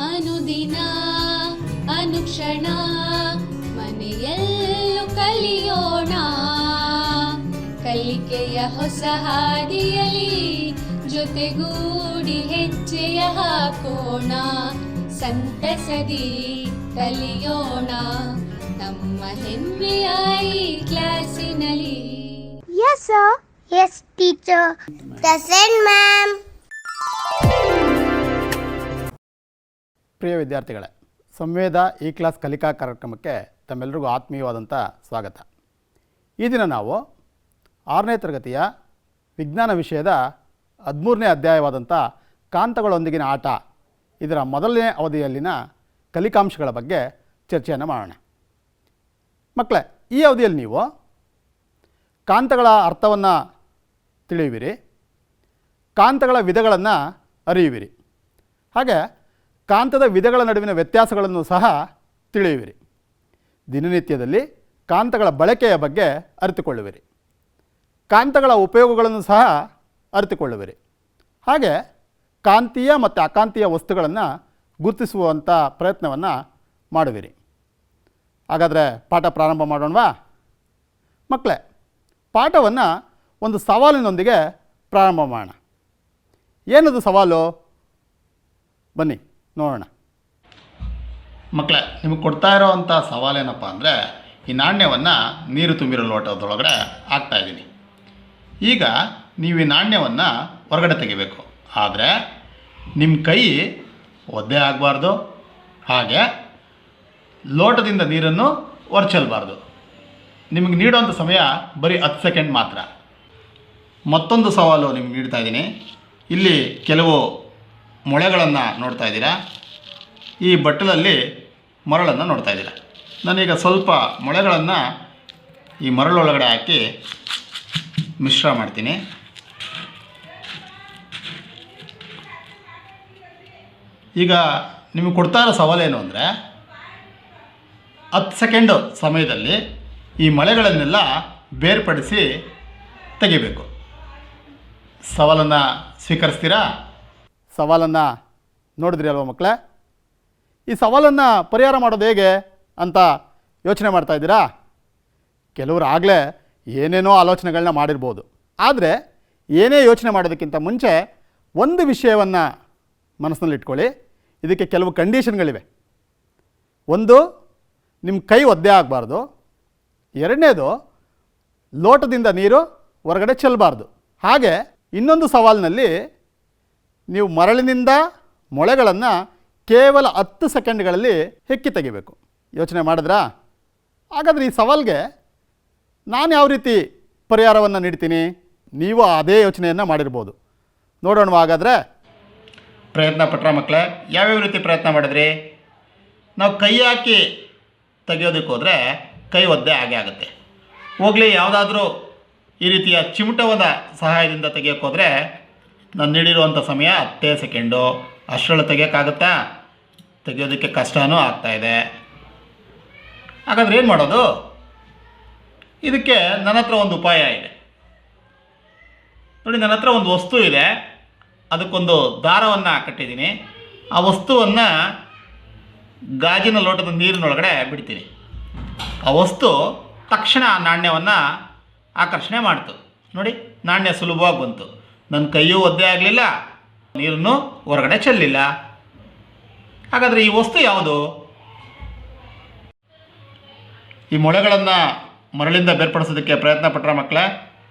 ಅನುದಿನ ಅನುಕ್ಷಣ ಮನೆಯಲ್ಲೂ ಕಲಿಯೋಣ, ಕಲಿಕೆಯ ಹೊಸ ಹಾದಿಯಲಿ ಜೊತೆಗೂಡಿ ಹೆಜ್ಜೆಯ ಹಾಕೋಣ, ಸಂತಸದಿ ಕಲಿಯೋಣ ನಮ್ಮ ಹೆಮ್ಮೆಯ ಈ ಕ್ಲಾಸಿನಲ್ಲಿ. Yes sir. Yes teacher. Present ma'am. ಪ್ರಿಯ ವಿದ್ಯಾರ್ಥಿಗಳೇ, ಸಂವೇದ ಈ ಕ್ಲಾಸ್ ಕಲಿಕಾ ಕಾರ್ಯಕ್ರಮಕ್ಕೆ ತಮ್ಮೆಲ್ಲರಿಗೂ ಆತ್ಮೀಯವಾದಂಥ ಸ್ವಾಗತ. ಈ ದಿನ ನಾವು 6ನೇ ತರಗತಿಯ ವಿಜ್ಞಾನ ವಿಷಯದ 13ನೇ ಅಧ್ಯಾಯವಾದಂಥ ಕಾಂತಗಳೊಂದಿಗಿನ ಆಟ ಇದರ ಮೊದಲನೇ ಅವಧಿಯಲ್ಲಿನ ಕಲಿಕಾಂಶಗಳ ಬಗ್ಗೆ ಚರ್ಚೆಯನ್ನು ಮಾಡೋಣ. ಮಕ್ಕಳೇ, ಈ ಅವಧಿಯಲ್ಲಿ ನೀವು ಕಾಂತಗಳ ಅರ್ಥವನ್ನು ತಿಳಿಯುವಿರಿ, ಕಾಂತಗಳ ವಿಧಗಳನ್ನು ಅರಿಯುವಿರಿ, ಹಾಗೆ ಕಾಂತದ ವಿಧಗಳ ನಡುವಿನ ವ್ಯತ್ಯಾಸಗಳನ್ನು ಸಹ ತಿಳಿಯುವಿರಿ. ದಿನನಿತ್ಯದಲ್ಲಿ ಕಾಂತಗಳ ಬಳಕೆಯ ಬಗ್ಗೆ ಅರಿತುಕೊಳ್ಳುವಿರಿ, ಕಾಂತಗಳ ಉಪಯೋಗಗಳನ್ನು ಸಹ ಅರಿತುಕೊಳ್ಳುವಿರಿ, ಹಾಗೆ ಕಾಂತೀಯ ಮತ್ತು ಅಕಾಂತೀಯ ವಸ್ತುಗಳನ್ನು ಗುರುತಿಸುವಂಥ ಪ್ರಯತ್ನವನ್ನು ಮಾಡುವಿರಿ. ಹಾಗಾದರೆ ಪಾಠ ಪ್ರಾರಂಭ ಮಾಡೋಣವಾ? ಮಕ್ಕಳೇ, ಪಾಠವನ್ನು ಒಂದು ಸವಾಲಿನೊಂದಿಗೆ ಪ್ರಾರಂಭ ಮಾಡೋಣ. ಏನದು ಸವಾಲು? ಬನ್ನಿ ನೋಡೋಣ. ಮಕ್ಕಳೇ, ನಿಮಗೆ ಕೊಡ್ತಾ ಇರೋವಂಥ ಸವಾಲೇನಪ್ಪ ಅಂದರೆ, ಈ ನಾಣ್ಯವನ್ನು ನೀರು ತುಂಬಿರೋ ಲೋಟದೊಳಗಡೆ ಹಾಕ್ತಾಯಿದ್ದೀನಿ. ಈಗ ನೀವು ಈ ನಾಣ್ಯವನ್ನು ಹೊರಗಡೆ ತೆಗಿಬೇಕು. ಆದರೆ ನಿಮ್ಮ ಕೈ ಒದ್ದೆ ಆಗಬಾರ್ದು, ಹಾಗೆ ಲೋಟದಿಂದ ನೀರನ್ನು ಹೊರಚೆಲ್ಲಬಾರ್ದು. ನಿಮಗೆ ನೀಡೋವಂಥ ಸಮಯ ಬರೀ 10 ಸೆಕೆಂಡ್ ಮಾತ್ರ. ಮತ್ತೊಂದು ಸವಾಲು ನಿಮ್ಗೆ ನೀಡ್ತಾ ಇದ್ದೀನಿ. ಇಲ್ಲಿ ಕೆಲವು ಮೊಳೆಗಳನ್ನು ನೋಡ್ತಾ ಇದ್ದೀರಾ, ಈ ಬಟ್ಟಲಲ್ಲಿ ಮರಳನ್ನು ನೋಡ್ತಾ ಇದ್ದೀರಾ. ನಾನೀಗ ಸ್ವಲ್ಪ ಮೊಳೆಗಳನ್ನು ಈ ಮರಳೊಳಗಡೆ ಹಾಕಿ ಮಿಶ್ರ ಮಾಡ್ತೀನಿ. ಈಗ ನಿಮಗೆ ಕೊಡ್ತಾ ಇರೋ ಸವಾಲೇನು ಅಂದರೆ, 10 ಸೆಕೆಂಡ್ ಸಮಯದಲ್ಲಿ ಈ ಮೊಳೆಗಳನ್ನೆಲ್ಲ ಬೇರ್ಪಡಿಸಿ ತೆಗಿಬೇಕು. ಸವಾಲನ್ನು ಸ್ವೀಕರಿಸ್ತೀರಾ? ಸವಾಲನ್ನು ನೋಡಿದ್ರಿ ಅಲ್ವ ಮಕ್ಕಳೇ? ಈ ಸವಾಲನ್ನು ಪರಿಹಾರ ಮಾಡೋದು ಹೇಗೆ ಅಂತ ಯೋಚನೆ ಮಾಡ್ತಾಯಿದ್ದೀರಾ? ಕೆಲವರು ಆಗಲೇ ಏನೇನೋ ಆಲೋಚನೆಗಳನ್ನ ಮಾಡಿರ್ಬೋದು. ಆದರೆ ಏನೇ ಯೋಚನೆ ಮಾಡೋದಕ್ಕಿಂತ ಮುಂಚೆ ಒಂದು ವಿಷಯವನ್ನು ಮನಸ್ಸಿನಲ್ಲಿಟ್ಕೊಳ್ಳಿ. ಇದಕ್ಕೆ ಕೆಲವು ಕಂಡೀಷನ್ಗಳಿವೆ. ಒಂದು, ನಿಮ್ಮ ಕೈ ಒದ್ದೆ ಆಗಬಾರ್ದು. ಎರಡನೇದು, ಲೋಟದಿಂದ ನೀರು ಹೊರಗಡೆ ಚೆಲ್ಲಬಾರ್ದು. ಹಾಗೆ ಇನ್ನೊಂದು ಸವಾಲಿನಲ್ಲಿ ನೀವು ಮರಳಿನಿಂದ ಮೊಳೆಗಳನ್ನು ಕೇವಲ 10 ಸೆಕೆಂಡ್ಗಳಲ್ಲಿ ಹೆಕ್ಕಿ ತೆಗಿಬೇಕು. ಯೋಚನೆ ಮಾಡಿದ್ರಾ? ಹಾಗಾದರೆ ಈ ಸವಾಲಿಗೆ ನಾನು ಯಾವ ರೀತಿ ಪರಿಹಾರವನ್ನು ನೀಡ್ತೀನಿ, ನೀವು ಅದೇ ಯೋಚನೆಯನ್ನು ಮಾಡಿರ್ಬೋದು. ನೋಡೋಣ ಹಾಗಾದರೆ. ಪ್ರಯತ್ನ ಪಟ್ರ ಮಕ್ಕಳೇ? ಯಾವ್ಯಾವ ರೀತಿ ಪ್ರಯತ್ನ ಮಾಡಿದ್ರಿ? ನಾವು ಕೈ ಹಾಕಿ ತೆಗೆಯೋದಕ್ಕೆ ಹೋದರೆ ಕೈ ಒದ್ದೆ ಆಗೇ ಆಗುತ್ತೆ. ಹೋಗಲಿ, ಯಾವುದಾದ್ರೂ ಈ ರೀತಿಯ ಚಿಮುಟವಾದ ಸಹಾಯದಿಂದ ತೆಗಿಯೋಕ್ಕೆ ಹೋದರೆ ನಾನು ನೀಡಿರುವಂಥ ಸಮಯ 10 ಸೆಕೆಂಡು. ಅಷ್ಟರಲ್ಲಿ ತೆಗಿಯೋಕ್ಕಾಗುತ್ತಾ? ತೆಗಿಯೋದಕ್ಕೆ ಕಷ್ಟವೂ ಆಗ್ತಾಯಿದೆ. ಹಾಗಾದ್ರೆ ಏನು ಮಾಡೋದು? ಇದಕ್ಕೆ ನನ್ನ ಹತ್ರ ಒಂದು ಉಪಾಯ ಇದೆ ನೋಡಿ. ನನ್ನ ಹತ್ರ ಒಂದು ವಸ್ತು ಇದೆ, ಅದಕ್ಕೊಂದು ದಾರವನ್ನು ಕಟ್ಟಿದ್ದೀನಿ. ಆ ವಸ್ತುವನ್ನು ಗಾಜಿನ ಲೋಟದ ನೀರಿನೊಳಗಡೆ ಬಿಡ್ತೀನಿ. ಆ ವಸ್ತು ತಕ್ಷಣ ಆ ನಾಣ್ಯವನ್ನು ಆಕರ್ಷಣೆ ಮಾಡ್ತು. ನೋಡಿ, ನಾಣ್ಯ ಸುಲಭವಾಗಿ ಬಂತು. ನನ್ನ ಕೈಯೂ ಒದ್ದೆ ಆಗಲಿಲ್ಲ, ನೀರನ್ನು ಹೊರಗಡೆ ಚೆಲ್ಲಿಲ್ಲ. ಹಾಗಾದರೆ ಈ ವಸ್ತು ಯಾವುದು? ಈ ಮೊಳೆಗಳನ್ನು ಮರಳಿಂದ ಬೇರ್ಪಡಿಸೋದಕ್ಕೆ ಪ್ರಯತ್ನ ಪಟ್ಟರೆ ಮಕ್ಕಳೇ,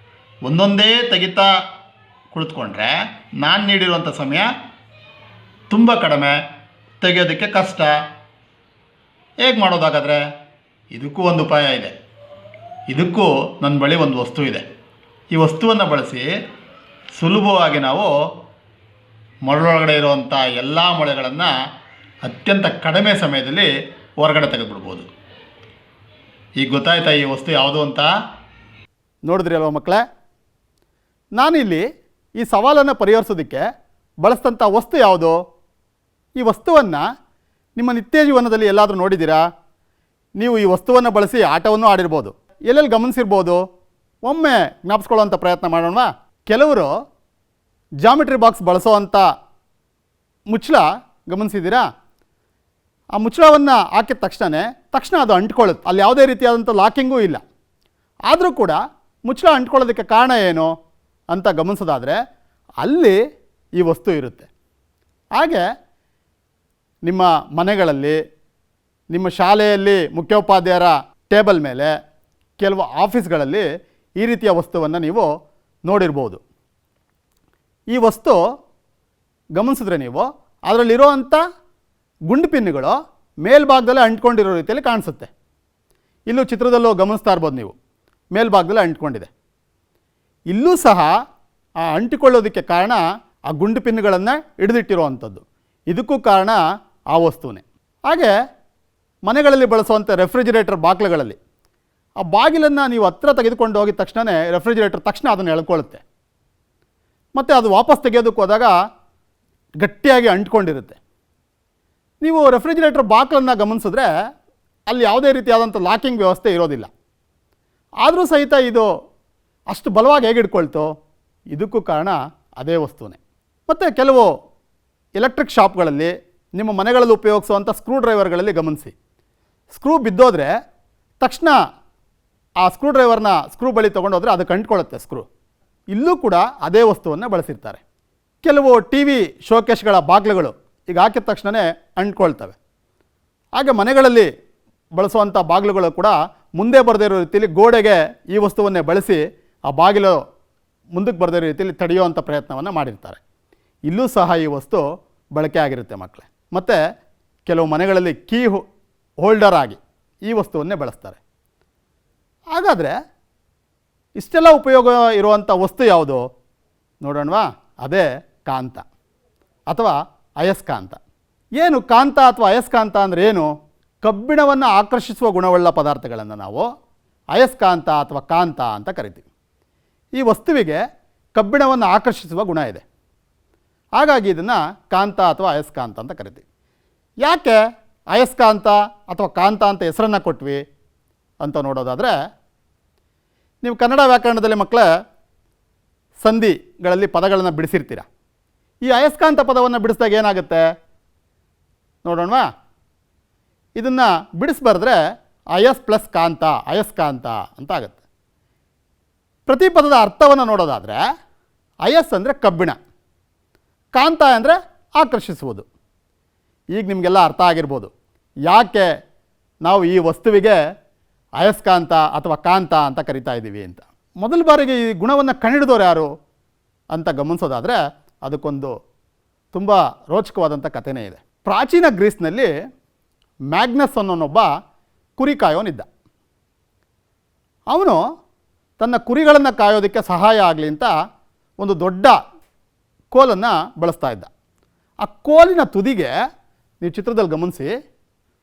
ಒಂದೊಂದೇ ತೆಗಿತಾ ಕುಳಿತುಕೊಂಡ್ರೆ ನಾನು ನೀಡಿರುವಂಥ ಸಮಯ ತುಂಬ ಕಡಿಮೆ, ತೆಗೆಯೋದಕ್ಕೆ ಕಷ್ಟ. ಹೇಗೆ ಮಾಡೋದಾಗಾದರೆ? ಇದಕ್ಕೂ ಒಂದು ಉಪಾಯ ಇದೆ. ಇದಕ್ಕೂ ನನ್ನ ಬಳಿ ಒಂದು ವಸ್ತು ಇದೆ. ಈ ವಸ್ತುವನ್ನು ಬಳಸಿ ಸುಲಭವಾಗಿ ನಾವು ಮರಳೊಳಗಡೆ ಇರುವಂಥ ಎಲ್ಲ ಮೊಳೆಗಳನ್ನು ಅತ್ಯಂತ ಕಡಿಮೆ ಸಮಯದಲ್ಲಿ ಹೊರಗಡೆ ತೆಗೆದುಬಿಡ್ಬೋದು. ಈಗ ಗೊತ್ತಾಯ್ತಾ ಈ ವಸ್ತು ಯಾವುದು ಅಂತ? ನೋಡಿದ್ರಿ ಅಲ್ವ ಮಕ್ಕಳೇ? ನಾನಿಲ್ಲಿ ಈ ಸವಾಲನ್ನು ಪರಿಹರಿಸೋದಕ್ಕೆ ಬಳಸಿದಂಥ ವಸ್ತು ಯಾವುದು? ಈ ವಸ್ತುವನ್ನು ನಿಮ್ಮ ನಿತ್ಯ ಜೀವನದಲ್ಲಿ ಎಲ್ಲಾದರೂ ನೋಡಿದ್ದೀರಾ? ನೀವು ಈ ವಸ್ತುವನ್ನು ಬಳಸಿ ಆಟವನ್ನು ಆಡಿರ್ಬೋದು, ಎಲ್ಲೆಲ್ಲಿ ಗಮನಿಸಿರ್ಬೋದು. ಒಮ್ಮೆ ಜ್ಞಾಪಿಸ್ಕೊಳ್ಳೋವಂಥ ಪ್ರಯತ್ನ ಮಾಡೋಣವಾ? ಕೆಲವರು ಜಾಮಿಟ್ರಿ ಬಾಕ್ಸ್ ಬಳಸೋವಂಥ ಮುಚ್ಚಳ ಗಮನಿಸಿದ್ದೀರಾ? ಆ ಮುಚ್ಚಳವನ್ನು ಹಾಕಿದ ತಕ್ಷಣ ಅದು ಅಂಟ್ಕೊಳ್ಳುತ್ತೆ. ಅಲ್ಲಿ ಯಾವುದೇ ರೀತಿಯಾದಂಥ ಲಾಕಿಂಗೂ ಇಲ್ಲ. ಆದರೂ ಕೂಡ ಮುಚ್ಚಳ ಅಂಟ್ಕೊಳ್ಳೋದಕ್ಕೆ ಕಾರಣ ಏನು ಅಂತ ಗಮನಿಸೋದಾದರೆ ಅಲ್ಲಿ ಈ ವಸ್ತು ಇರುತ್ತೆ. ಹಾಗೆ ನಿಮ್ಮ ಮನೆಗಳಲ್ಲಿ, ನಿಮ್ಮ ಶಾಲೆಯಲ್ಲಿ ಮುಖ್ಯೋಪಾಧ್ಯಾಯರ ಟೇಬಲ್ ಮೇಲೆ, ಕೆಲವು ಆಫೀಸ್ಗಳಲ್ಲಿ ಈ ರೀತಿಯ ವಸ್ತುವನ್ನು ನೀವು ನೋಡಿರ್ಬೋದು. ಈ ವಸ್ತು ಗಮನಿಸಿದ್ರೆ ನೀವು ಅದರಲ್ಲಿರೋವಂಥ ಗುಂಡು ಪಿನ್ನುಗಳು ಮೇಲ್ಭಾಗದಲ್ಲೇ ಅಂಟ್ಕೊಂಡಿರೋ ರೀತಿಯಲ್ಲಿ ಕಾಣಿಸುತ್ತೆ. ಇಲ್ಲೂ ಚಿತ್ರದಲ್ಲೂ ಗಮನಿಸ್ತಾ ಇರ್ಬೋದು ನೀವು, ಮೇಲ್ಭಾಗದಲ್ಲೇ ಅಂಟ್ಕೊಂಡಿದೆ. ಇಲ್ಲೂ ಸಹ ಆ ಅಂಟಿಕೊಳ್ಳೋದಕ್ಕೆ ಕಾರಣ ಆ ಗುಂಡು ಪಿನ್ನುಗಳನ್ನು ಹಿಡಿದಿಟ್ಟಿರುವಂಥದ್ದು. ಇದಕ್ಕೂ ಕಾರಣ ಆ ವಸ್ತುವೇ. ಹಾಗೆ ಮನೆಗಳಲ್ಲಿ ಬಳಸುವಂಥ ರೆಫ್ರಿಜಿರೇಟರ್ ಬಾಗಿಲುಗಳಲ್ಲಿ ಆ ಬಾಗಿಲನ್ನು ನೀವು ಹತ್ರ ತೆಗೆದುಕೊಂಡು ಹೋಗಿದ ತಕ್ಷಣ ರೆಫ್ರಿಜಿರೇಟರ್ ತಕ್ಷಣ ಅದನ್ನು ಎಳ್ಕೊಳ್ಳುತ್ತೆ. ಮತ್ತು ಅದು ವಾಪಸ್ ತೆಗೆಯೋದಕ್ಕೆ ಹೋದಾಗ ಗಟ್ಟಿಯಾಗಿ ಅಂಟ್ಕೊಂಡಿರುತ್ತೆ. ನೀವು ರೆಫ್ರಿಜಿರೇಟರ್ ಬಾಗಿಲನ್ನು ಗಮನಿಸಿದ್ರೆ ಅಲ್ಲಿ ಯಾವುದೇ ರೀತಿಯಾದಂಥ ಲಾಕಿಂಗ್ ವ್ಯವಸ್ಥೆ ಇರೋದಿಲ್ಲ. ಆದರೂ ಸಹಿತ ಇದು ಅಷ್ಟು ಬಲವಾಗಿ ಹೇಗೆ ಹಿಡ್ಕೊಳ್ತು? ಇದಕ್ಕೂ ಕಾರಣ ಅದೇ ವಸ್ತುವೇ. ಮತ್ತು ಕೆಲವು ಎಲೆಕ್ಟ್ರಿಕ್ ಶಾಪ್ಗಳಲ್ಲಿ, ನಿಮ್ಮ ಮನೆಗಳಲ್ಲಿ ಉಪಯೋಗಿಸುವಂಥ ಸ್ಕ್ರೂ ಡ್ರೈವರ್ಗಳಲ್ಲಿ ಗಮನಿಸಿ, ಸ್ಕ್ರೂ ಬಿದ್ದೋದ್ರೆ ತಕ್ಷಣ ಆ ಸ್ಕ್ರೂ ಡ್ರೈವರ್ನ ಸ್ಕ್ರೂ ಬಳಿ ತೊಗೊಂಡೋದ್ರೆ ಅದಕ್ಕೆ ಅಂಟ್ಕೊಳ್ಳುತ್ತೆ ಸ್ಕ್ರೂ. ಇಲ್ಲೂ ಕೂಡ ಅದೇ ವಸ್ತುವನ್ನು ಬಳಸಿರ್ತಾರೆ. ಕೆಲವು ಟಿ ವಿ ಶೋಕೇಶ್ಗಳ ಬಾಗಿಲುಗಳು ಈಗ ಹಾಕಿದ ತಕ್ಷಣವೇ ಅಂಟ್ಕೊಳ್ತವೆ. ಹಾಗೆ ಮನೆಗಳಲ್ಲಿ ಬಳಸುವಂಥ ಬಾಗಿಲುಗಳು ಕೂಡ ಮುಂದೆ ಬರದೇ ಇರೋ ರೀತಿಯಲ್ಲಿ ಗೋಡೆಗೆ ಈ ವಸ್ತುವನ್ನೇ ಬಳಸಿ ಆ ಬಾಗಿಲು ಮುಂದಕ್ಕೆ ಬರದೇ ಇರೋ ರೀತಿಯಲ್ಲಿ ತಡೆಯುವಂಥ ಪ್ರಯತ್ನವನ್ನು ಮಾಡಿರ್ತಾರೆ. ಇಲ್ಲೂ ಸಹ ಈ ವಸ್ತು ಬಳಕೆ ಆಗಿರುತ್ತೆ ಮಕ್ಕಳೇ. ಮತ್ತು ಕೆಲವು ಮನೆಗಳಲ್ಲಿ ಕೀ ಹೋಲ್ಡರ್ ಆಗಿ ಈ ವಸ್ತುವನ್ನೇ ಬಳಸ್ತಾರೆ. ಹಾಗಾದರೆ ಇಷ್ಟೆಲ್ಲ ಉಪಯೋಗ ಇರುವಂಥ ವಸ್ತು ಯಾವುದು ನೋಡೋಣವಾ? ಅದೇ ಕಾಂತ ಅಥವಾ ಅಯಸ್ಕಾಂತ. ಏನು ಕಾಂತ ಅಥವಾ ಅಯಸ್ಕಾಂತ ಅಂದರೆ ಏನು? ಕಬ್ಬಿಣವನ್ನು ಆಕರ್ಷಿಸುವ ಗುಣವುಳ್ಳ ಪದಾರ್ಥಗಳನ್ನು ನಾವು ಅಯಸ್ಕಾಂತ ಅಥವಾ ಕಾಂತ ಅಂತ ಕರಿತೀವಿ. ಈ ವಸ್ತುವಿಗೆ ಕಬ್ಬಿಣವನ್ನು ಆಕರ್ಷಿಸುವ ಗುಣ ಇದೆ. ಹಾಗಾಗಿ ಇದನ್ನು ಕಾಂತ ಅಥವಾ ಅಯಸ್ಕಾಂತ ಅಂತ ಕರಿತೀವಿ. ಯಾಕೆ ಅಯಸ್ಕಾಂತ ಅಥವಾ ಕಾಂತ ಅಂತ ಹೆಸರನ್ನು ಕೊಟ್ವಿ ಅಂತ ನೋಡೋದಾದರೆ, ನೀವು ಕನ್ನಡ ವ್ಯಾಕರಣದಲ್ಲಿ ಮಕ್ಕಳೇ ಸಂಧಿಗಳಲ್ಲಿ ಪದಗಳನ್ನು ಬಿಡಿಸಿರ್ತೀರ. ಈ ಅಯಸ್ಕಾಂತ ಪದವನ್ನು ಬಿಡಿಸಿದಾಗ ಏನಾಗುತ್ತೆ ನೋಡೋಣವಾ? ಇದನ್ನು ಬಿಡಿಸ್ಬಾರ್ದ್ರೆ ಅಯಸ್ ಪ್ಲಸ್ ಕಾಂತ, ಅಯಸ್ಕಾಂತ ಅಂತ ಆಗುತ್ತೆ. ಪ್ರತಿ ಪದದ ಅರ್ಥವನ್ನು ನೋಡೋದಾದರೆ ಅಯಸ್ ಅಂದರೆ ಕಬ್ಬಿಣ, ಕಾಂತ ಅಂದರೆ ಆಕರ್ಷಿಸುವುದು. ಈಗ ನಿಮಗೆಲ್ಲ ಅರ್ಥ ಆಗಿರ್ಬೋದು ಯಾಕೆ ನಾವು ಈ ವಸ್ತುವಿಗೆ ಅಯಸ್ಕಾಂತ ಅಥವಾ ಕಾಂತ ಅಂತ ಕರಿತಾ ಇದ್ದೀವಿ ಅಂತ. ಮೊದಲ ಬಾರಿಗೆ ಈ ಗುಣವನ್ನು ಕಂಡುಹಿಡಿದವರು ಯಾರು ಅಂತ ಗಮನಿಸೋದಾದರೆ ಅದಕ್ಕೊಂದು ತುಂಬ ರೋಚಕವಾದಂಥ ಕಥೆನೇ ಇದೆ. ಪ್ರಾಚೀನ ಗ್ರೀಸ್ನಲ್ಲಿ ಮ್ಯಾಗ್ನಸ್ ಅನ್ನೋನೊಬ್ಬ ಕುರಿ ಕಾಯೋನಿದ್ದ. ಅವನು ತನ್ನ ಕುರಿಗಳನ್ನು ಕಾಯೋದಕ್ಕೆ ಸಹಾಯ ಆಗಲಿ ಅಂತ ಒಂದು ದೊಡ್ಡ ಕೋಲನ್ನು ಬಳಸ್ತಾ ಇದ್ದ. ಆ ಕೋಲಿನ ತುದಿಗೆ ನೀವು ಚಿತ್ರದಲ್ಲಿ ಗಮನಿಸಿ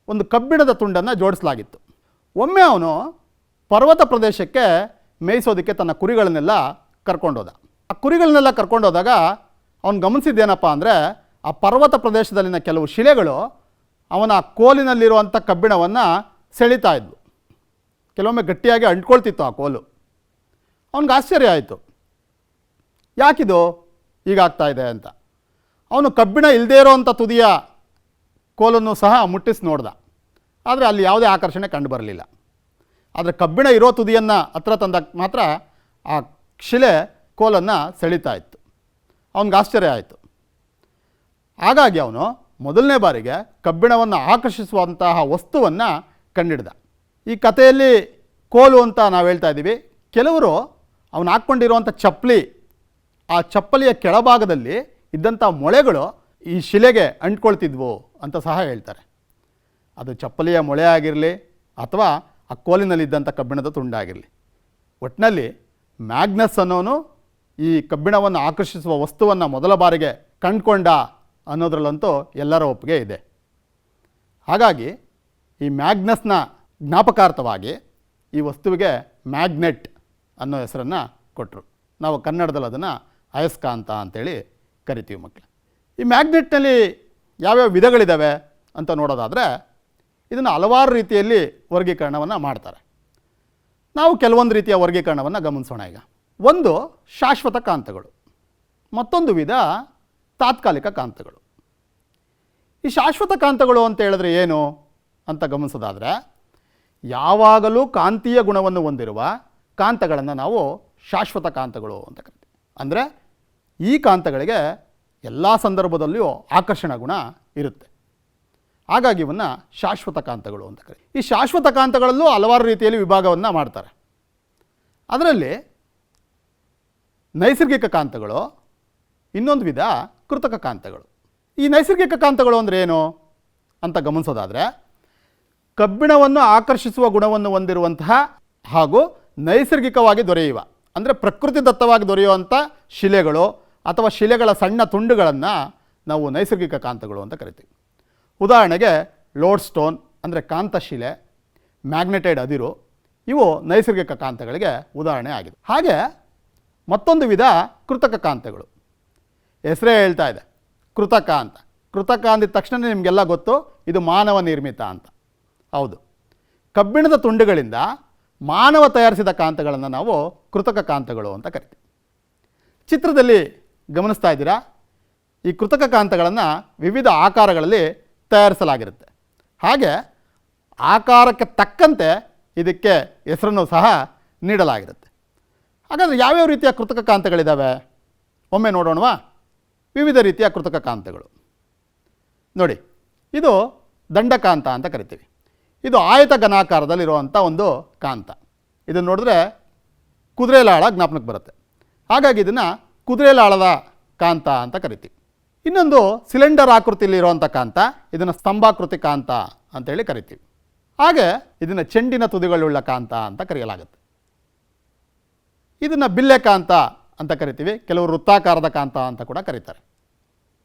ಒಂದು ಕಬ್ಬಿಣದ ತುಂಡನ್ನು ಜೋಡಿಸಲಾಗಿತ್ತು. ಒಮ್ಮೆ ಅವನು ಪರ್ವತ ಪ್ರದೇಶಕ್ಕೆ ಮೇಯಿಸೋದಕ್ಕೆ ತನ್ನ ಕುರಿಗಳನ್ನೆಲ್ಲ ಕರ್ಕೊಂಡೋದ. ಆ ಕುರಿಗಳನ್ನೆಲ್ಲ ಕರ್ಕೊಂಡೋದಾಗ ಅವನು ಗಮನಿಸಿದ್ದೇನಪ್ಪ ಅಂದರೆ ಆ ಪರ್ವತ ಪ್ರದೇಶದಲ್ಲಿನ ಕೆಲವು ಶಿಲೆಗಳು ಅವನ ಕೋಲಿನಲ್ಲಿರುವಂಥ ಕಬ್ಬಿಣವನ್ನು ಸೆಳೀತಾ ಇದ್ವು. ಕೆಲವೊಮ್ಮೆ ಗಟ್ಟಿಯಾಗಿ ಅಂಟ್ಕೊಳ್ತಿತ್ತು ಆ ಕೋಲು. ಅವನಿಗೆ ಆಶ್ಚರ್ಯ ಆಯಿತು, ಯಾಕಿದು ಹೀಗಾಗ್ತಾ ಇದೆ ಅಂತ. ಅವನು ಕಬ್ಬಿಣ ಇಲ್ಲದೇ ಇರೋವಂಥ ತುದಿಯ ಕೋಲನ್ನು ಸಹ ಮುಟ್ಟಿಸಿ ನೋಡ್ದ. ಆದರೆ ಅಲ್ಲಿ ಯಾವುದೇ ಆಕರ್ಷಣೆ ಕಂಡು ಬರಲಿಲ್ಲ. ಆದರೆ ಕಬ್ಬಿಣ ಇರೋ ತುದಿಯನ್ನು ಹತ್ರ ತಂದಾಗ ಮಾತ್ರ ಆ ಶಿಲೆ ಕೋಲನ್ನು ಸೆಳೀತಾ ಇತ್ತು. ಅವನಿಗೆ ಆಶ್ಚರ್ಯ ಆಯಿತು. ಹಾಗಾಗಿ ಅವನು ಮೊದಲನೇ ಬಾರಿಗೆ ಕಬ್ಬಿಣವನ್ನು ಆಕರ್ಷಿಸುವಂತಹ ವಸ್ತುವನ್ನು ಕಂಡಿಡ್ದ. ಈ ಕಥೆಯಲ್ಲಿ ಕೋಲು ಅಂತ ನಾವು ಹೇಳ್ತಾ ಇದ್ದೀವಿ. ಕೆಲವರು ಅವನು ಹಾಕ್ಕೊಂಡಿರುವಂಥ ಚಪ್ಪಲಿ, ಆ ಚಪ್ಪಲಿಯ ಕೆಳಭಾಗದಲ್ಲಿ ಇದ್ದಂಥ ಮೊಳೆಗಳು ಈ ಶಿಲೆಗೆ ಅಂಟ್ಕೊಳ್ತಿದ್ವು ಅಂತ ಸಹ ಹೇಳ್ತಾರೆ. ಅದು ಚಪ್ಪಲಿಯ ಮೊಳೆ ಆಗಿರಲಿ ಅಥವಾ ಆ ಕೋಲಿನಲ್ಲಿದ್ದಂಥ ಕಬ್ಬಿಣದ ತುಂಡಾಗಿರಲಿ, ಒಟ್ಟಿನಲ್ಲಿ ಮ್ಯಾಗ್ನಸ್ ಅನ್ನೋನು ಈ ಕಬ್ಬಿಣವನ್ನು ಆಕರ್ಷಿಸುವ ವಸ್ತುವನ್ನು ಮೊದಲ ಬಾರಿಗೆ ಕಂಡುಕೊಂಡ ಅನ್ನೋದ್ರಲ್ಲಂತೂ ಎಲ್ಲರ ಒಪ್ಪಿಗೆ ಇದೆ. ಹಾಗಾಗಿ ಈ ಮ್ಯಾಗ್ನಸ್ನ ಜ್ಞಾಪಕಾರ್ಥವಾಗಿ ಈ ವಸ್ತುವಿಗೆ ಮ್ಯಾಗ್ನೆಟ್ ಅನ್ನೋ ಹೆಸರನ್ನು ಕೊಟ್ಟರು. ನಾವು ಕನ್ನಡದಲ್ಲಿ ಅದನ್ನು ಅಯಸ್ಕಾಂತ ಅಂತೇಳಿ ಕರಿತೀವಿ ಮಕ್ಕಳು. ಈ ಮ್ಯಾಗ್ನೆಟ್ನಲ್ಲಿ ಯಾವ್ಯಾವ ವಿಧಗಳಿದ್ದಾವೆ ಅಂತ ನೋಡೋದಾದರೆ ಇದನ್ನು ಹಲವಾರು ರೀತಿಯಲ್ಲಿ ವರ್ಗೀಕರಣವನ್ನು ಮಾಡ್ತಾರೆ. ನಾವು ಕೆಲವೊಂದು ರೀತಿಯ ವರ್ಗೀಕರಣವನ್ನು ಗಮನಿಸೋಣ. ಈಗ ಒಂದು ಶಾಶ್ವತ ಕಾಂತಗಳು, ಮತ್ತೊಂದು ವಿಧ ತಾತ್ಕಾಲಿಕ ಕಾಂತಗಳು. ಈ ಶಾಶ್ವತ ಕಾಂತಗಳು ಅಂತ ಹೇಳಿದ್ರೆ ಏನು ಅಂತ ಗಮನಿಸೋದಾದರೆ, ಯಾವಾಗಲೂ ಕಾಂತೀಯ ಗುಣವನ್ನು ಹೊಂದಿರುವ ಕಾಂತಗಳನ್ನು ನಾವು ಶಾಶ್ವತ ಕಾಂತಗಳು ಅಂತ ಕರಿತೀವಿ. ಅಂದರೆ ಈ ಕಾಂತಗಳಿಗೆ ಎಲ್ಲ ಸಂದರ್ಭದಲ್ಲಿಯೂ ಆಕರ್ಷಣ ಗುಣ ಇರುತ್ತೆ. ಹಾಗಾಗಿ ಇವನ್ನು ಶಾಶ್ವತ ಕಾಂತಗಳು ಅಂತ ಕರೀತೀವಿ. ಈ ಶಾಶ್ವತ ಕಾಂತಗಳಲ್ಲೂ ಹಲವಾರು ರೀತಿಯಲ್ಲಿ ವಿಭಾಗವನ್ನು ಮಾಡ್ತಾರೆ. ಅದರಲ್ಲಿ ನೈಸರ್ಗಿಕ ಕಾಂತಗಳು, ಇನ್ನೊಂದು ವಿಧ ಕೃತಕ ಕಾಂತಗಳು. ಈ ನೈಸರ್ಗಿಕ ಕಾಂತಗಳು ಅಂದರೆ ಏನು ಅಂತ ಗಮನಿಸೋದಾದರೆ, ಕಬ್ಬಿಣವನ್ನು ಆಕರ್ಷಿಸುವ ಗುಣವನ್ನು ಹೊಂದಿರುವಂತಹ ಹಾಗೂ ನೈಸರ್ಗಿಕವಾಗಿ ದೊರೆಯುವ, ಅಂದರೆ ಪ್ರಕೃತಿದತ್ತವಾಗಿ ದೊರೆಯುವಂಥ ಶಿಲೆಗಳು ಅಥವಾ ಶಿಲೆಗಳ ಸಣ್ಣ ತುಂಡುಗಳನ್ನು ನಾವು ನೈಸರ್ಗಿಕ ಕಾಂತಗಳು ಅಂತ ಕರಿತೀವಿ. ಉದಾಹರಣೆಗೆ ಲೋಡ್ ಸ್ಟೋನ್ ಅಂದರೆ ಕಾಂತಶಿಲೆ, ಮ್ಯಾಗ್ನೆಟೈಡ್ ಅದಿರು, ಇವು ನೈಸರ್ಗಿಕ ಕಾಂತಗಳಿಗೆ ಉದಾಹರಣೆ ಆಗಿದೆ. ಹಾಗೆ ಮತ್ತೊಂದು ವಿಧ ಕೃತಕ ಕಾಂತಗಳು. ಹೆಸರೇ ಹೇಳ್ತಾ ಇದೆ ಕೃತಕ ಅಂತ. ಕೃತಕ ಅಂದಿದ ತಕ್ಷಣ ನಿಮಗೆಲ್ಲ ಗೊತ್ತು ಇದು ಮಾನವ ನಿರ್ಮಿತ ಅಂತ. ಹೌದು, ಕಬ್ಬಿಣದ ತುಂಡುಗಳಿಂದ ಮಾನವ ತಯಾರಿಸಿದ ಕಾಂತಗಳನ್ನು ನಾವು ಕೃತಕ ಕಾಂತಗಳು ಅಂತ ಕರಿತೀವಿ. ಚಿತ್ರದಲ್ಲಿ ಗಮನಿಸ್ತಾ ಇದ್ದೀರಾ, ಈ ಕೃತಕ ಕಾಂತಗಳನ್ನು ವಿವಿಧ ಆಕಾರಗಳಲ್ಲಿ ತಯಾರಿಸಲಾಗಿರುತ್ತೆ. ಹಾಗೆ ಆಕಾರಕ್ಕೆ ತಕ್ಕಂತೆ ಇದಕ್ಕೆ ಹೆಸರನ್ನು ಸಹ ನೀಡಲಾಗಿರುತ್ತೆ. ಹಾಗಾದರೆ ಯಾವ್ಯಾವ ರೀತಿಯ ಕೃತಕ ಕಾಂತಗಳಿದ್ದಾವೆ ಒಮ್ಮೆ ನೋಡೋಣವಾ? ವಿವಿಧ ರೀತಿಯ ಕೃತಕ ಕಾಂತಗಳು ನೋಡಿ. ಇದು ದಂಡಕಾಂತ ಅಂತ ಕರಿತೀವಿ. ಇದು ಆಯತ ಘನಾಕಾರದಲ್ಲಿರುವಂಥ ಒಂದು ಕಾಂತ. ಇದನ್ನು ನೋಡಿದ್ರೆ ಕುದುರೆಲಾಳ ಜ್ಞಾಪನಕ್ಕೆ ಬರುತ್ತೆ. ಹಾಗಾಗಿ ಇದನ್ನು ಕುದುರೆಲಾಳದ ಕಾಂತ ಅಂತ ಕರಿತೀವಿ. ಇನ್ನೊಂದು ಸಿಲಿಂಡರ್ ಆಕೃತಿಯಲ್ಲಿರುವಂಥ ಕಾಂತ, ಇದನ್ನು ಸ್ತಂಭಾಕೃತಿ ಕಾಂತ ಅಂತೇಳಿ ಕರಿತೀವಿ. ಹಾಗೆ ಇದನ್ನು ಚೆಂಡಿನ ತುದಿಗಳುಳ್ಳ ಕಾಂತ ಅಂತ ಕರೆಯಲಾಗುತ್ತೆ. ಇದನ್ನು ಬಿಲ್ಲೆ ಕಾಂತ ಅಂತ ಕರಿತೀವಿ, ಕೆಲವರು ವೃತ್ತಾಕಾರದ ಕಾಂತ ಅಂತ ಕೂಡ ಕರೀತಾರೆ.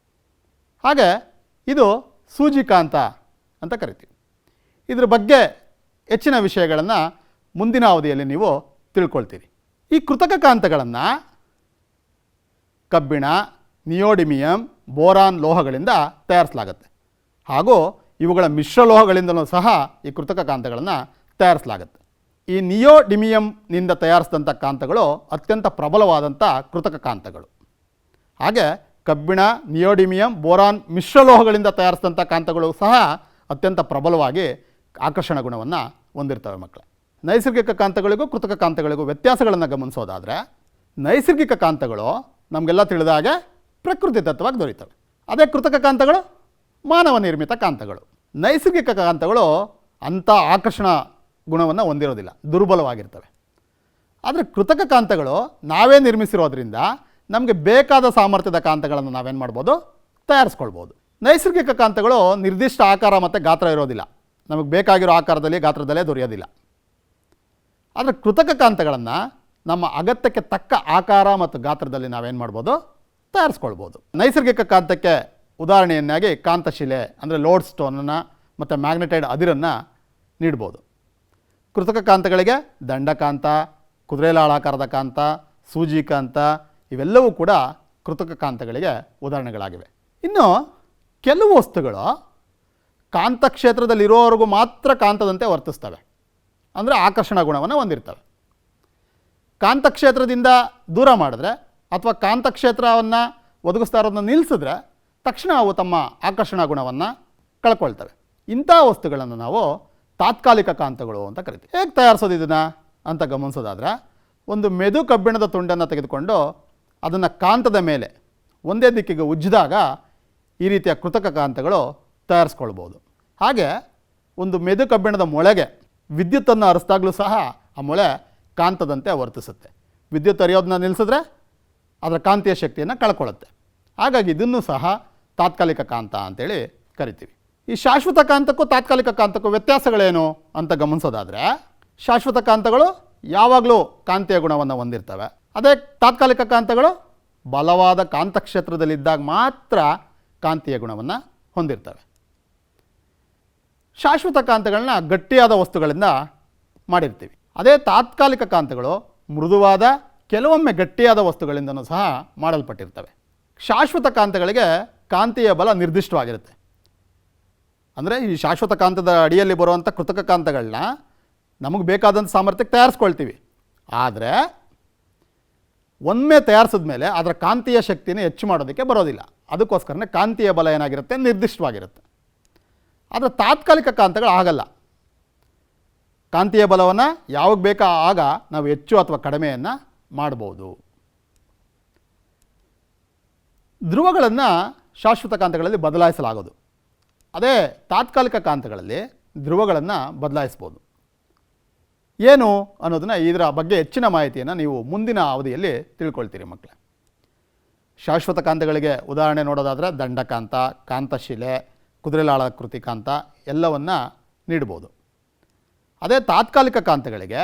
ಹಾಗೆ ಇದು ಸೂಜಿಕಾಂತ ಅಂತ ಕರಿತೀವಿ. ಇದ್ರ ಬಗ್ಗೆ ಹೆಚ್ಚಿನ ವಿಷಯಗಳನ್ನು ಮುಂದಿನ ಅವಧಿಯಲ್ಲಿ ನೀವು ತಿಳ್ಕೊಳ್ತೀರಿ. ಈ ಕೃತಕ ಕಾಂತಗಳನ್ನು ಕಬ್ಬಿಣ, ನಿಯೋಡಿಮಿಯಂ, ಬೋರಾನ್ ಲೋಹಗಳಿಂದ ತಯಾರಿಸಲಾಗುತ್ತೆ. ಹಾಗೂ ಇವುಗಳ ಮಿಶ್ರಲೋಹಗಳಿಂದಲೂ ಸಹ ಈ ಕೃತಕ ಕಾಂತಗಳನ್ನು ತಯಾರಿಸಲಾಗುತ್ತೆ. ಈ ನಿಯೋಡಿಮಿಯಂನಿಂದ ತಯಾರಿಸಿದಂಥ ಕಾಂತಗಳು ಅತ್ಯಂತ ಪ್ರಬಲವಾದಂಥ ಕೃತಕ ಕಾಂತಗಳು. ಹಾಗೆ ಕಬ್ಬಿಣ, ನಿಯೋಡಿಮಿಯಂ, ಬೋರಾನ್ ಮಿಶ್ರಲೋಹಗಳಿಂದ ತಯಾರಿಸಿದಂಥ ಕಾಂತಗಳು ಸಹ ಅತ್ಯಂತ ಪ್ರಬಲವಾಗಿ ಆಕರ್ಷಣ ಗುಣವನ್ನು ಹೊಂದಿರ್ತವೆ ಮಕ್ಕಳೇ. ನೈಸರ್ಗಿಕ ಕಾಂತಗಳಿಗೂ ಕೃತಕ ಕಾಂತಗಳಿಗೂ ವ್ಯತ್ಯಾಸಗಳನ್ನು ಗಮನಿಸೋದಾದರೆ, ನೈಸರ್ಗಿಕ ಕಾಂತಗಳು ನಮಗೆಲ್ಲ ತಿಳಿದ ಹಾಗೆ ಪ್ರಕೃತಿ ದತ್ತವಾಗಿ ದೊರೀತವೆ. ಅದೇ ಕೃತಕ ಕಾಂತಗಳು ಮಾನವ ನಿರ್ಮಿತ ಕಾಂತಗಳು. ನೈಸರ್ಗಿಕ ಕಾಂತಗಳು ಅಂಥ ಆಕರ್ಷಣ ಗುಣವನ್ನು ಹೊಂದಿರೋದಿಲ್ಲ, ದುರ್ಬಲವಾಗಿರ್ತವೆ. ಆದರೆ ಕೃತಕ ಕಾಂತಗಳು ನಾವೇ ನಿರ್ಮಿಸಿರೋದ್ರಿಂದ ನಮಗೆ ಬೇಕಾದ ಸಾಮರ್ಥ್ಯದ ಕಾಂತಗಳನ್ನು ನಾವೇನು ಮಾಡ್ಬೋದು, ತಯಾರಿಸ್ಕೊಳ್ಬೋದು. ನೈಸರ್ಗಿಕ ಕಾಂತಗಳು ನಿರ್ದಿಷ್ಟ ಆಕಾರ ಮತ್ತು ಗಾತ್ರ ಇರೋದಿಲ್ಲ, ನಮಗೆ ಬೇಕಾಗಿರೋ ಆಕಾರದಲ್ಲಿ ಗಾತ್ರದಲ್ಲೇ ದೊರೆಯೋದಿಲ್ಲ. ಆದರೆ ಕೃತಕ ಕಾಂತಗಳನ್ನು ನಮ್ಮ ಅಗತ್ಯಕ್ಕೆ ತಕ್ಕ ಆಕಾರ ಮತ್ತು ಗಾತ್ರದಲ್ಲಿ ನಾವೇನು ಮಾಡ್ಬೋದು, ತಯಾರಿಸ್ಕೊಳ್ಬೋದು. ನೈಸರ್ಗಿಕ ಕಾಂತಕ್ಕೆ ಉದಾಹರಣೆಯನ್ನಾಗಿ ಕಾಂತಶಿಲೆ ಅಂದರೆ ಲೋಡ್ ಸ್ಟೋನನ್ನು ಮತ್ತು ಮ್ಯಾಗ್ನೆಟೈಡ್ ಅದಿರನ್ನು ನೀಡ್ಬೋದು. ಕೃತಕ ಕಾಂತಗಳಿಗೆ ದಂಡಕಾಂತ, ಕುದುರೆಲಾಳಾಕಾರದ ಕಾಂತ, ಸೂಜಿಕಾಂತ ಇವೆಲ್ಲವೂ ಕೂಡ ಕೃತಕ ಕಾಂತಗಳಿಗೆ ಉದಾಹರಣೆಗಳಾಗಿವೆ. ಇನ್ನು ಕೆಲವು ವಸ್ತುಗಳು ಕಾಂತಕ್ಷೇತ್ರದಲ್ಲಿರೋವರೆಗೂ ಮಾತ್ರ ಕಾಂತದಂತೆ ವರ್ತಿಸ್ತವೆ, ಅಂದರೆ ಆಕರ್ಷಣ ಗುಣವನ್ನು ಹೊಂದಿರ್ತವೆ. ಕಾಂತಕ್ಷೇತ್ರದಿಂದ ದೂರ ಮಾಡಿದ್ರೆ ಅಥವಾ ಕಾಂತಕ್ಷೇತ್ರವನ್ನು ಒದಗಿಸ್ತಾ ಇರೋದನ್ನ ನಿಲ್ಲಿಸಿದ್ರೆ ತಕ್ಷಣ ಅವು ತಮ್ಮ ಆಕರ್ಷಣ ಗುಣವನ್ನು ಕಳ್ಕೊಳ್ತವೆ. ಇಂಥ ವಸ್ತುಗಳನ್ನು ನಾವು ತಾತ್ಕಾಲಿಕ ಕಾಂತಗಳು ಅಂತ ಕರಿತೀವಿ. ಹೇಗೆ ತಯಾರಿಸೋದು ಇದನ್ನು ಅಂತ ಗಮನಿಸೋದಾದರೆ, ಒಂದು ಮೆದು ಕಬ್ಬಿಣದ ತುಂಡನ್ನು ತೆಗೆದುಕೊಂಡು ಅದನ್ನು ಕಾಂತದ ಮೇಲೆ ಒಂದೇ ದಿಕ್ಕಿಗೆ ಉಜ್ಜಿದಾಗ ಈ ರೀತಿಯ ಕೃತಕ ಕಾಂತಗಳು ತಯಾರಿಸ್ಕೊಳ್ಬೋದು. ಹಾಗೆ ಒಂದು ಮೆದು ಕಬ್ಬಿಣದ ಮೊಳೆಗೆ ವಿದ್ಯುತ್ತನ್ನು ಹರಿಸಿದಾಗಲೂ ಸಹ ಆ ಮೊಳೆ ಕಾಂತದಂತೆ ವರ್ತಿಸುತ್ತೆ. ವಿದ್ಯುತ್ ಹರಿಯೋದನ್ನ ನಿಲ್ಲಿಸಿದ್ರೆ ಅದರ ಕಾಂತೀಯ ಶಕ್ತಿಯನ್ನು ಕಳ್ಕೊಳ್ಳುತ್ತೆ. ಹಾಗಾಗಿ ಇದನ್ನು ಸಹ ತಾತ್ಕಾಲಿಕ ಕಾಂತ ಅಂತೇಳಿ ಕರಿತೀವಿ. ಈ ಶಾಶ್ವತ ಕಾಂತಕ್ಕೂ ತಾತ್ಕಾಲಿಕ ಕಾಂತಕ್ಕೂ ವ್ಯತ್ಯಾಸಗಳೇನು ಅಂತ ಗಮನಿಸೋದಾದರೆ, ಶಾಶ್ವತ ಕಾಂತಗಳು ಯಾವಾಗಲೂ ಕಾಂತೀಯ ಗುಣವನ್ನು ಹೊಂದಿರ್ತವೆ. ಅದೇ ತಾತ್ಕಾಲಿಕ ಕಾಂತಗಳು ಬಲವಾದ ಕಾಂತಕ್ಷೇತ್ರದಲ್ಲಿದ್ದಾಗ ಮಾತ್ರ ಕಾಂತೀಯ ಗುಣವನ್ನು ಹೊಂದಿರ್ತವೆ. ಶಾಶ್ವತ ಕಾಂತಗಳನ್ನ ಗಟ್ಟಿಯಾದ ವಸ್ತುಗಳಿಂದ ಮಾಡಿರ್ತೀವಿ. ಅದೇ ತಾತ್ಕಾಲಿಕ ಕಾಂತಗಳು ಮೃದುವಾದ, ಕೆಲವೊಮ್ಮೆ ಗಟ್ಟಿಯಾದ ವಸ್ತುಗಳಿಂದನೂ ಸಹ ಮಾಡಲ್ಪಟ್ಟಿರ್ತವೆ. ಶಾಶ್ವತ ಕಾಂತಗಳಿಗೆ ಕಾಂತೀಯ ಬಲ ನಿರ್ದಿಷ್ಟವಾಗಿರುತ್ತೆ. ಅಂದರೆ ಈ ಶಾಶ್ವತ ಕಾಂತದ ಅಡಿಯಲ್ಲಿ ಬರುವಂಥ ಕೃತಕ ಕಾಂತಗಳನ್ನ ನಮಗೆ ಬೇಕಾದಂಥ ಸಾಮರ್ಥ್ಯಕ್ಕೆ ತಯಾರಿಸ್ಕೊಳ್ತೀವಿ. ಆದರೆ ಒಮ್ಮೆ ತಯಾರಿಸಿದ ಮೇಲೆ ಅದರ ಕಾಂತೀಯ ಶಕ್ತಿನ ಹೆಚ್ಚು ಮಾಡೋದಕ್ಕೆ ಬರೋದಿಲ್ಲ. ಅದಕ್ಕೋಸ್ಕರನೇ ಕಾಂತೀಯ ಬಲ ಏನಾಗಿರುತ್ತೆ, ನಿರ್ದಿಷ್ಟವಾಗಿರುತ್ತೆ. ಆದರೆ ತಾತ್ಕಾಲಿಕ ಕಾಂತಗಳು ಆಗಲ್ಲ. ಕಾಂತೀಯ ಬಲವನ್ನು ಯಾವಾಗ ಬೇಕೋ ಆಗ ನಾವು ಹೆಚ್ಚು ಅಥವಾ ಕಡಿಮೆಯನ್ನು ಮಾಡ್ಬೋದು. ಧ್ರುವಗಳನ್ನು ಶಾಶ್ವತ ಕಾಂತಗಳಲ್ಲಿ ಬದಲಾಯಿಸಲಾಗೋದು. ಅದೇ ತಾತ್ಕಾಲಿಕ ಕಾಂತಗಳಲ್ಲಿ ಧ್ರುವಗಳನ್ನು ಬದಲಾಯಿಸ್ಬೋದು. ಏನು ಅನ್ನೋದನ್ನು ಇದರ ಬಗ್ಗೆ ಹೆಚ್ಚಿನ ಮಾಹಿತಿಯನ್ನು ನೀವು ಮುಂದಿನ ಅವಧಿಯಲ್ಲಿ ತಿಳ್ಕೊಳ್ತೀರಿ ಮಕ್ಕಳೇ. ಶಾಶ್ವತ ಕಾಂತಗಳಿಗೆ ಉದಾಹರಣೆ ನೋಡೋದಾದರೆ ದಂಡಕಾಂತ, ಕಾಂತಶಿಲೆ, ಕುದುರೆಲಾಳಾಕೃತಿ ಕಾಂತ ಎಲ್ಲವನ್ನು ನೀಡ್ಬೋದು. ಅದೇ ತಾತ್ಕಾಲಿಕ ಕಾಂತಗಳಿಗೆ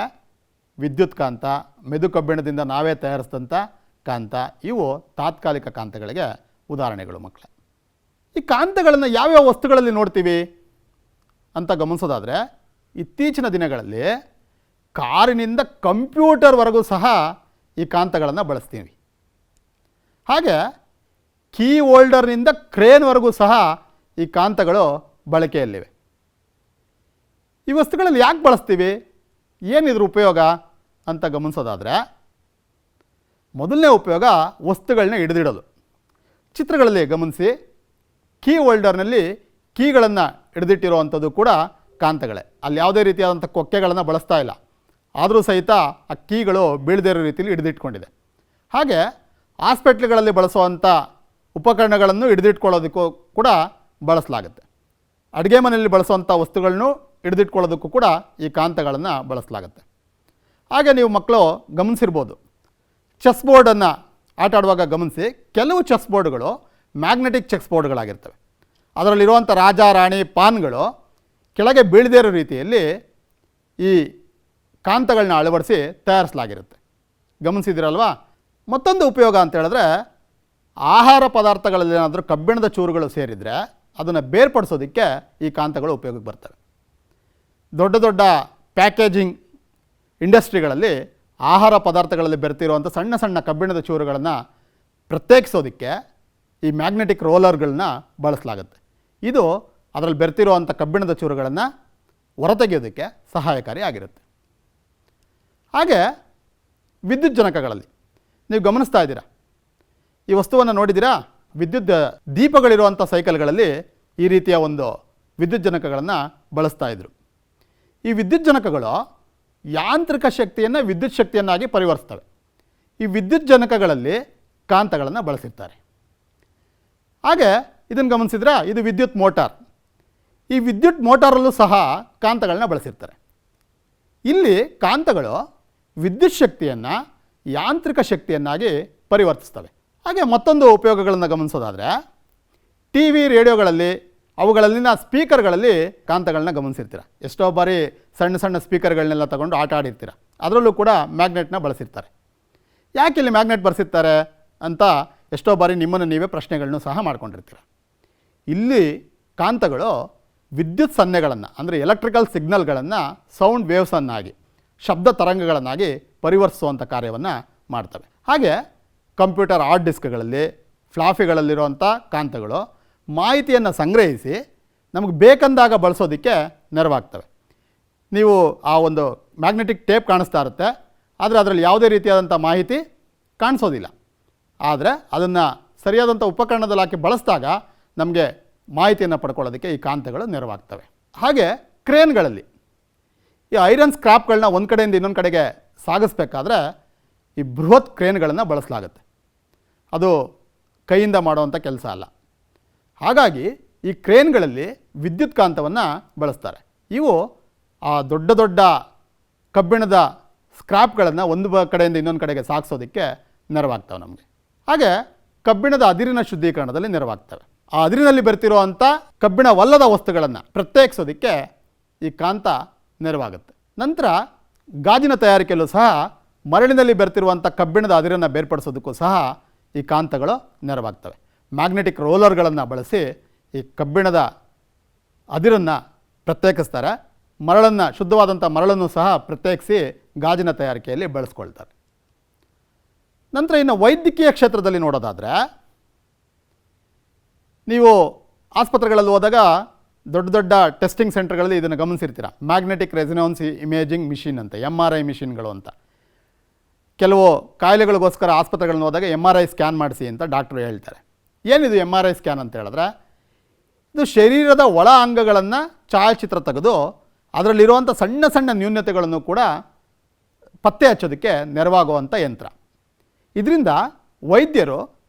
ವಿದ್ಯುತ್ ಕಾಂತ, ಮೆದು ಕಬ್ಬಿಣದಿಂದ ನಾವೇ ತಯಾರಿಸಿದಂಥ ಕಾಂತ, ಇವು ತಾತ್ಕಾಲಿಕ ಕಾಂತಗಳಿಗೆ ಉದಾಹರಣೆಗಳು ಮಕ್ಕಳೇ. ಈ ಕಾಂತಗಳನ್ನು ಯಾವ್ಯಾವ ವಸ್ತುಗಳಲ್ಲಿ ನೋಡ್ತೀವಿ ಅಂತ ಗಮನಿಸೋದಾದರೆ, ಇತ್ತೀಚಿನ ದಿನಗಳಲ್ಲಿ ಕಾರಿನಿಂದ ಕಂಪ್ಯೂಟರ್ವರೆಗೂ ಸಹ ಈ ಕಾಂತಗಳನ್ನು ಬಳಸ್ತೀವಿ. ಹಾಗೆ ಕೀ ಹೋಲ್ಡರ್ನಿಂದ ಕ್ರೇನ್ವರೆಗೂ ಸಹ ಈ ಕಾಂತಗಳು ಬಳಕೆಯಲ್ಲಿವೆ. ಈ ವಸ್ತುಗಳಲ್ಲಿ ಯಾಕೆ ಬಳಸ್ತೀವಿ, ಏನಿದ್ರ ಉಪಯೋಗ ಅಂತ ಗಮನಿಸೋದಾದರೆ, ಮೊದಲನೇ ಉಪಯೋಗ ವಸ್ತುಗಳನ್ನ ಹಿಡಿದಿಡೋದು. ಚಿತ್ರಗಳಲ್ಲಿ ಗಮನಿಸಿ, ಕೀ ಹೋಲ್ಡರ್ನಲ್ಲಿ ಕೀಗಳನ್ನು ಹಿಡಿದಿಟ್ಟಿರುವಂಥದ್ದು ಕೂಡ ಕಾಂತಗಳೇ. ಅಲ್ಲಿ ಯಾವುದೇ ರೀತಿಯಾದಂಥ ಕೊಕ್ಕೆಗಳನ್ನು ಬಳಸ್ತಾ ಇಲ್ಲ, ಆದರೂ ಸಹಿತ ಆ ಕೀಗಳು ಬೀಳದೇ ಇರೋ ರೀತಿಯಲ್ಲಿ ಹಿಡಿದಿಟ್ಕೊಂಡಿದೆ. ಹಾಗೆ ಹಾಸ್ಪಿಟ್ಲ್ಗಳಲ್ಲಿ ಬಳಸುವಂಥ ಉಪಕರಣಗಳನ್ನು ಹಿಡಿದಿಟ್ಕೊಳ್ಳೋದಕ್ಕೂ ಕೂಡ ಬಳಸಲಾಗುತ್ತೆ. ಅಡುಗೆ ಮನೆಯಲ್ಲಿ ಬಳಸುವಂಥ ವಸ್ತುಗಳನ್ನು ಹಿಡಿದಿಟ್ಕೊಳ್ಳೋದಕ್ಕೂ ಕೂಡ ಈ ಕಾಂತಗಳನ್ನು ಬಳಸಲಾಗುತ್ತೆ. ಹಾಗೆ ನೀವು ಮಕ್ಕಳು ಗಮನಿಸಿರ್ಬೋದು, ಚೆಸ್ ಬೋರ್ಡನ್ನು ಆಟ ಆಡುವಾಗ ಗಮನಿಸಿ, ಕೆಲವು ಚೆಸ್ ಬೋರ್ಡ್ಗಳು ಮ್ಯಾಗ್ನೆಟಿಕ್ ಚೆಸ್ ಬೋರ್ಡ್ಗಳಾಗಿರ್ತವೆ. ಅದರಲ್ಲಿರುವಂಥ ರಾಜ, ರಾಣಿ, ಪಾನ್ಗಳು ಕೆಳಗೆ ಬೀಳದೇ ಇರೋ ರೀತಿಯಲ್ಲಿ ಈ ಕಾಂತಗಳನ್ನ ಅಳವಡಿಸಿ ತಯಾರಿಸಲಾಗಿರುತ್ತೆ. ಗಮನಿಸಿದಿರಲ್ವಾ? ಮತ್ತೊಂದು ಉಪಯೋಗ ಅಂತ ಹೇಳಿದ್ರೆ, ಆಹಾರ ಪದಾರ್ಥಗಳಲ್ಲಿ ಏನಾದರೂ ಕಬ್ಬಿಣದ ಚೂರುಗಳು ಸೇರಿದರೆ ಅದನ್ನು ಬೇರ್ಪಡಿಸೋದಕ್ಕೆ ಈ ಕಾಂತಗಳು ಉಪಯೋಗಕ್ಕೆ ಬರ್ತವೆ. ದೊಡ್ಡ ದೊಡ್ಡ ಪ್ಯಾಕೇಜಿಂಗ್ ಇಂಡಸ್ಟ್ರಿಗಳಲ್ಲಿ ಆಹಾರ ಪದಾರ್ಥಗಳಲ್ಲಿ ಬೆರೆತಿರುವಂಥ ಸಣ್ಣ ಸಣ್ಣ ಕಬ್ಬಿಣದ ಚೂರುಗಳನ್ನು ಪ್ರತ್ಯೇಕಿಸೋದಕ್ಕೆ ಈ ಮ್ಯಾಗ್ನೆಟಿಕ್ ರೋಲರ್ಗಳನ್ನ ಬಳಸಲಾಗುತ್ತೆ. ಇದು ಅದರಲ್ಲಿ ಬೆರೆತಿರುವಂಥ ಕಬ್ಬಿಣದ ಚೂರುಗಳನ್ನು ಹೊರತೆಗೆಯೋದಕ್ಕೆ ಸಹಾಯಕಾರಿ ಆಗಿರುತ್ತೆ. ಹಾಗೆ ವಿದ್ಯುತ್ ಜನಕಗಳಲ್ಲಿ ನೀವು ಗಮನಿಸ್ತಾ ಇದ್ದೀರಾ, ಈ ವಸ್ತುವನ್ನು ನೋಡಿದ್ದೀರಾ? ವಿದ್ಯುತ್ ದೀಪಗಳಿರುವಂಥ ಸೈಕಲ್ಗಳಲ್ಲಿ ಈ ರೀತಿಯ ಒಂದು ವಿದ್ಯುತ್ ಜನಕಗಳನ್ನು ಬಳಸ್ತಾ ಇದ್ದರು. ಈ ವಿದ್ಯುತ್ ಜನಕಗಳು ಯಾಂತ್ರಿಕ ಶಕ್ತಿಯನ್ನು ವಿದ್ಯುತ್ ಶಕ್ತಿಯನ್ನಾಗಿ ಪರಿವರ್ತಿಸ್ತವೆ. ಈ ವಿದ್ಯುತ್ ಜನಕಗಳಲ್ಲಿ ಕಾಂತಗಳನ್ನು ಬಳಸಿರ್ತಾರೆ. ಹಾಗೆ ಇದನ್ನು ಗಮನಿಸಿದ್ರೆ, ಇದು ವಿದ್ಯುತ್ ಮೋಟಾರ್. ಈ ವಿದ್ಯುತ್ ಮೋಟಾರಲ್ಲೂ ಸಹ ಕಾಂತಗಳನ್ನ ಬಳಸಿರ್ತಾರೆ. ಇಲ್ಲಿ ಕಾಂತಗಳು ವಿದ್ಯುತ್ ಶಕ್ತಿಯನ್ನು ಯಾಂತ್ರಿಕ ಶಕ್ತಿಯನ್ನಾಗಿ ಪರಿವರ್ತಿಸ್ತವೆ. ಹಾಗೆ ಮತ್ತೊಂದು ಉಪಯೋಗಗಳನ್ನು ಗಮನಿಸೋದಾದರೆ, ಟಿ ವಿ, ರೇಡಿಯೋಗಳಲ್ಲಿ ಅವುಗಳಲ್ಲಿನ ಸ್ಪೀಕರ್ಗಳಲ್ಲಿ ಕಾಂತಗಳನ್ನ ಗಮನಿಸಿರ್ತೀರ. ಎಷ್ಟೋ ಬಾರಿ ಸಣ್ಣ ಸಣ್ಣ ಸ್ಪೀಕರ್ಗಳನ್ನೆಲ್ಲ ತಗೊಂಡು ಆಟ ಆಡಿರ್ತೀರ. ಅದರಲ್ಲೂ ಕೂಡ ಮ್ಯಾಗ್ನೆಟ್ನ ಬಳಸಿರ್ತಾರೆ. ಯಾಕೆ ಇಲ್ಲಿ ಮ್ಯಾಗ್ನೆಟ್ ಬಳಸಿರ್ತಾರೆ ಅಂತ ಎಷ್ಟೋ ಬಾರಿ ನಿಮ್ಮನ್ನು ನೀವೇ ಪ್ರಶ್ನೆಗಳನ್ನು ಸಹ ಮಾಡ್ಕೊಂಡಿರ್ತೀರ. ಇಲ್ಲಿ ಕಾಂತಗಳು ವಿದ್ಯುತ್ ಸನ್ನೆಗಳನ್ನು, ಅಂದರೆ ಎಲೆಕ್ಟ್ರಿಕಲ್ ಸಿಗ್ನಲ್ಗಳನ್ನು ಸೌಂಡ್ ವೇವ್ಸನ್ನಾಗಿ, ಶಬ್ದ ತರಂಗಗಳನ್ನಾಗಿ ಪರಿವರ್ತಿಸುವಂಥ ಕಾರ್ಯವನ್ನು ಮಾಡ್ತವೆ. ಹಾಗೆ ಕಂಪ್ಯೂಟರ್ ಹಾರ್ಡ್ ಡಿಸ್ಕ್ಗಳಲ್ಲಿ, ಫ್ಲಾಫಿಗಳಲ್ಲಿರುವಂಥ ಕಾಂತಗಳು ಮಾಹಿತಿಯನ್ನು ಸಂಗ್ರಹಿಸಿ ನಮಗೆ ಬೇಕಂದಾಗ ಬಳಸೋದಕ್ಕೆ ನೆರವಾಗ್ತವೆ. ನೀವು ಆ ಒಂದು ಮ್ಯಾಗ್ನೆಟಿಕ್ ಟೇಪ್ ಕಾಣಿಸ್ತಾ ಇರುತ್ತೆ, ಆದರೆ ಅದರಲ್ಲಿ ಯಾವುದೇ ರೀತಿಯಾದಂಥ ಮಾಹಿತಿ ಕಾಣಿಸೋದಿಲ್ಲ. ಆದರೆ ಅದನ್ನು ಸರಿಯಾದಂಥ ಉಪಕರಣದಲ್ಲಿ ಹಾಕಿ ಬಳಸಿದಾಗ ನಮಗೆ ಮಾಹಿತಿಯನ್ನು ಪಡ್ಕೊಳ್ಳೋದಕ್ಕೆ ಈ ಕಾಂತಗಳು ನೆರವಾಗ್ತವೆ. ಹಾಗೆ ಕ್ರೇನ್ಗಳಲ್ಲಿ ಈ ಐರನ್ ಸ್ಕ್ರಾಪ್ಗಳನ್ನ ಒಂದು ಕಡೆಯಿಂದ ಇನ್ನೊಂದು ಕಡೆಗೆ ಸಾಗಿಸ್ಬೇಕಾದ್ರೆ ಈ ಬೃಹತ್ ಕ್ರೇನ್ಗಳನ್ನು ಬಳಸಲಾಗುತ್ತೆ. ಅದು ಕೈಯಿಂದ ಮಾಡುವಂಥ ಕೆಲಸ ಅಲ್ಲ. ಹಾಗಾಗಿ ಈ ಕ್ರೇನ್ಗಳಲ್ಲಿ ವಿದ್ಯುತ್ ಕಾಂತವನ್ನು ಬಳಸ್ತಾರೆ. ಇವು ಆ ದೊಡ್ಡ ದೊಡ್ಡ ಕಬ್ಬಿಣದ ಸ್ಕ್ರಾಪ್ಗಳನ್ನು ಒಂದು ಕಡೆಯಿಂದ ಇನ್ನೊಂದು ಕಡೆಗೆ ಸಾಗಿಸೋದಕ್ಕೆ ನೆರವಾಗ್ತವೆ ನಮಗೆ. ಹಾಗೆ ಕಬ್ಬಿಣದ ಅದಿರಿನ ಶುದ್ಧೀಕರಣದಲ್ಲಿ ನೆರವಾಗ್ತವೆ. ಆ ಅದಿರಿನಲ್ಲಿ ಬೆರೆತಿರುವಂಥ ಕಬ್ಬಿಣವಲ್ಲದ ವಸ್ತುಗಳನ್ನು ಪ್ರತ್ಯೇಕಿಸೋದಕ್ಕೆ ಈ ಕಾಂತ ನೆರವಾಗುತ್ತೆ. ನಂತರ ಗಾಜಿನ ತಯಾರಿಕೆಯಲ್ಲೂ ಸಹ ಮರಳಿನಲ್ಲಿ ಬೆರೆತಿರುವಂಥ ಕಬ್ಬಿಣದ ಅದಿರನ್ನು ಬೇರ್ಪಡಿಸೋದಕ್ಕೂ ಸಹ ಈ ಕಾಂತಗಳು ನೆರವಾಗ್ತವೆ. ಮ್ಯಾಗ್ನೆಟಿಕ್ ರೋಲರ್ಗಳನ್ನು ಬಳಸಿ ಈ ಕಬ್ಬಿಣದ ಅದಿರನ್ನು ಪ್ರತ್ಯೇಕಿಸ್ತಾರೆ. ಮರಳನ್ನು, ಶುದ್ಧವಾದಂಥ ಮರಳನ್ನು ಸಹ ಪ್ರತ್ಯೇಕಿಸಿ ಗಾಜಿನ ತಯಾರಿಕೆಯಲ್ಲಿ ಬಳಸ್ಕೊಳ್ತಾರೆ. ನಂತರ ಇನ್ನು ವೈದ್ಯಕೀಯ ಕ್ಷೇತ್ರದಲ್ಲಿ ನೋಡೋದಾದರೆ, ನೀವು ಆಸ್ಪತ್ರೆಗಳಲ್ಲಿ ಹೋದಾಗ ದೊಡ್ಡ ದೊಡ್ಡ ಟೆಸ್ಟಿಂಗ್ ಸೆಂಟರ್ಗಳಲ್ಲಿ ಇದನ್ನು ಗಮನಿಸಿರ್ತೀರ. ಮ್ಯಾಗ್ನೆಟಿಕ್ ರೆಸೊನೆನ್ಸ್ ಇಮೇಜಿಂಗ್ ಮಿಷಿನ್ ಅಂತ, MRI ಮಿಷಿನ್ಗಳು ಅಂತ. ಕೆಲವು ಕಾಯಿಲೆಗಳಿಗೋಸ್ಕರ ಆಸ್ಪತ್ರೆಗಳನ್ನ ಹೋದಾಗ MRI ಸ್ಕ್ಯಾನ್ ಮಾಡಿಸಿ ಅಂತ ಡಾಕ್ಟ್ರು ಹೇಳ್ತಾರೆ. ಏನಿದು MRI ಸ್ಕ್ಯಾನ್ ಅಂತ ಹೇಳಿದ್ರೆ, ಇದು ಶರೀರದ ಒಳ ಅಂಗಗಳನ್ನು ಛಾಯಾಚಿತ್ರ ತೆಗೆದು ಅದರಲ್ಲಿರುವಂಥ ಸಣ್ಣ ಸಣ್ಣ ನ್ಯೂನತೆಗಳನ್ನು ಕೂಡ ಪತ್ತೆ ಹಚ್ಚೋದಕ್ಕೆ ನೆರವಾಗುವಂಥ ಯಂತ್ರ. ಇದರಿಂದ ವೈದ್ಯರು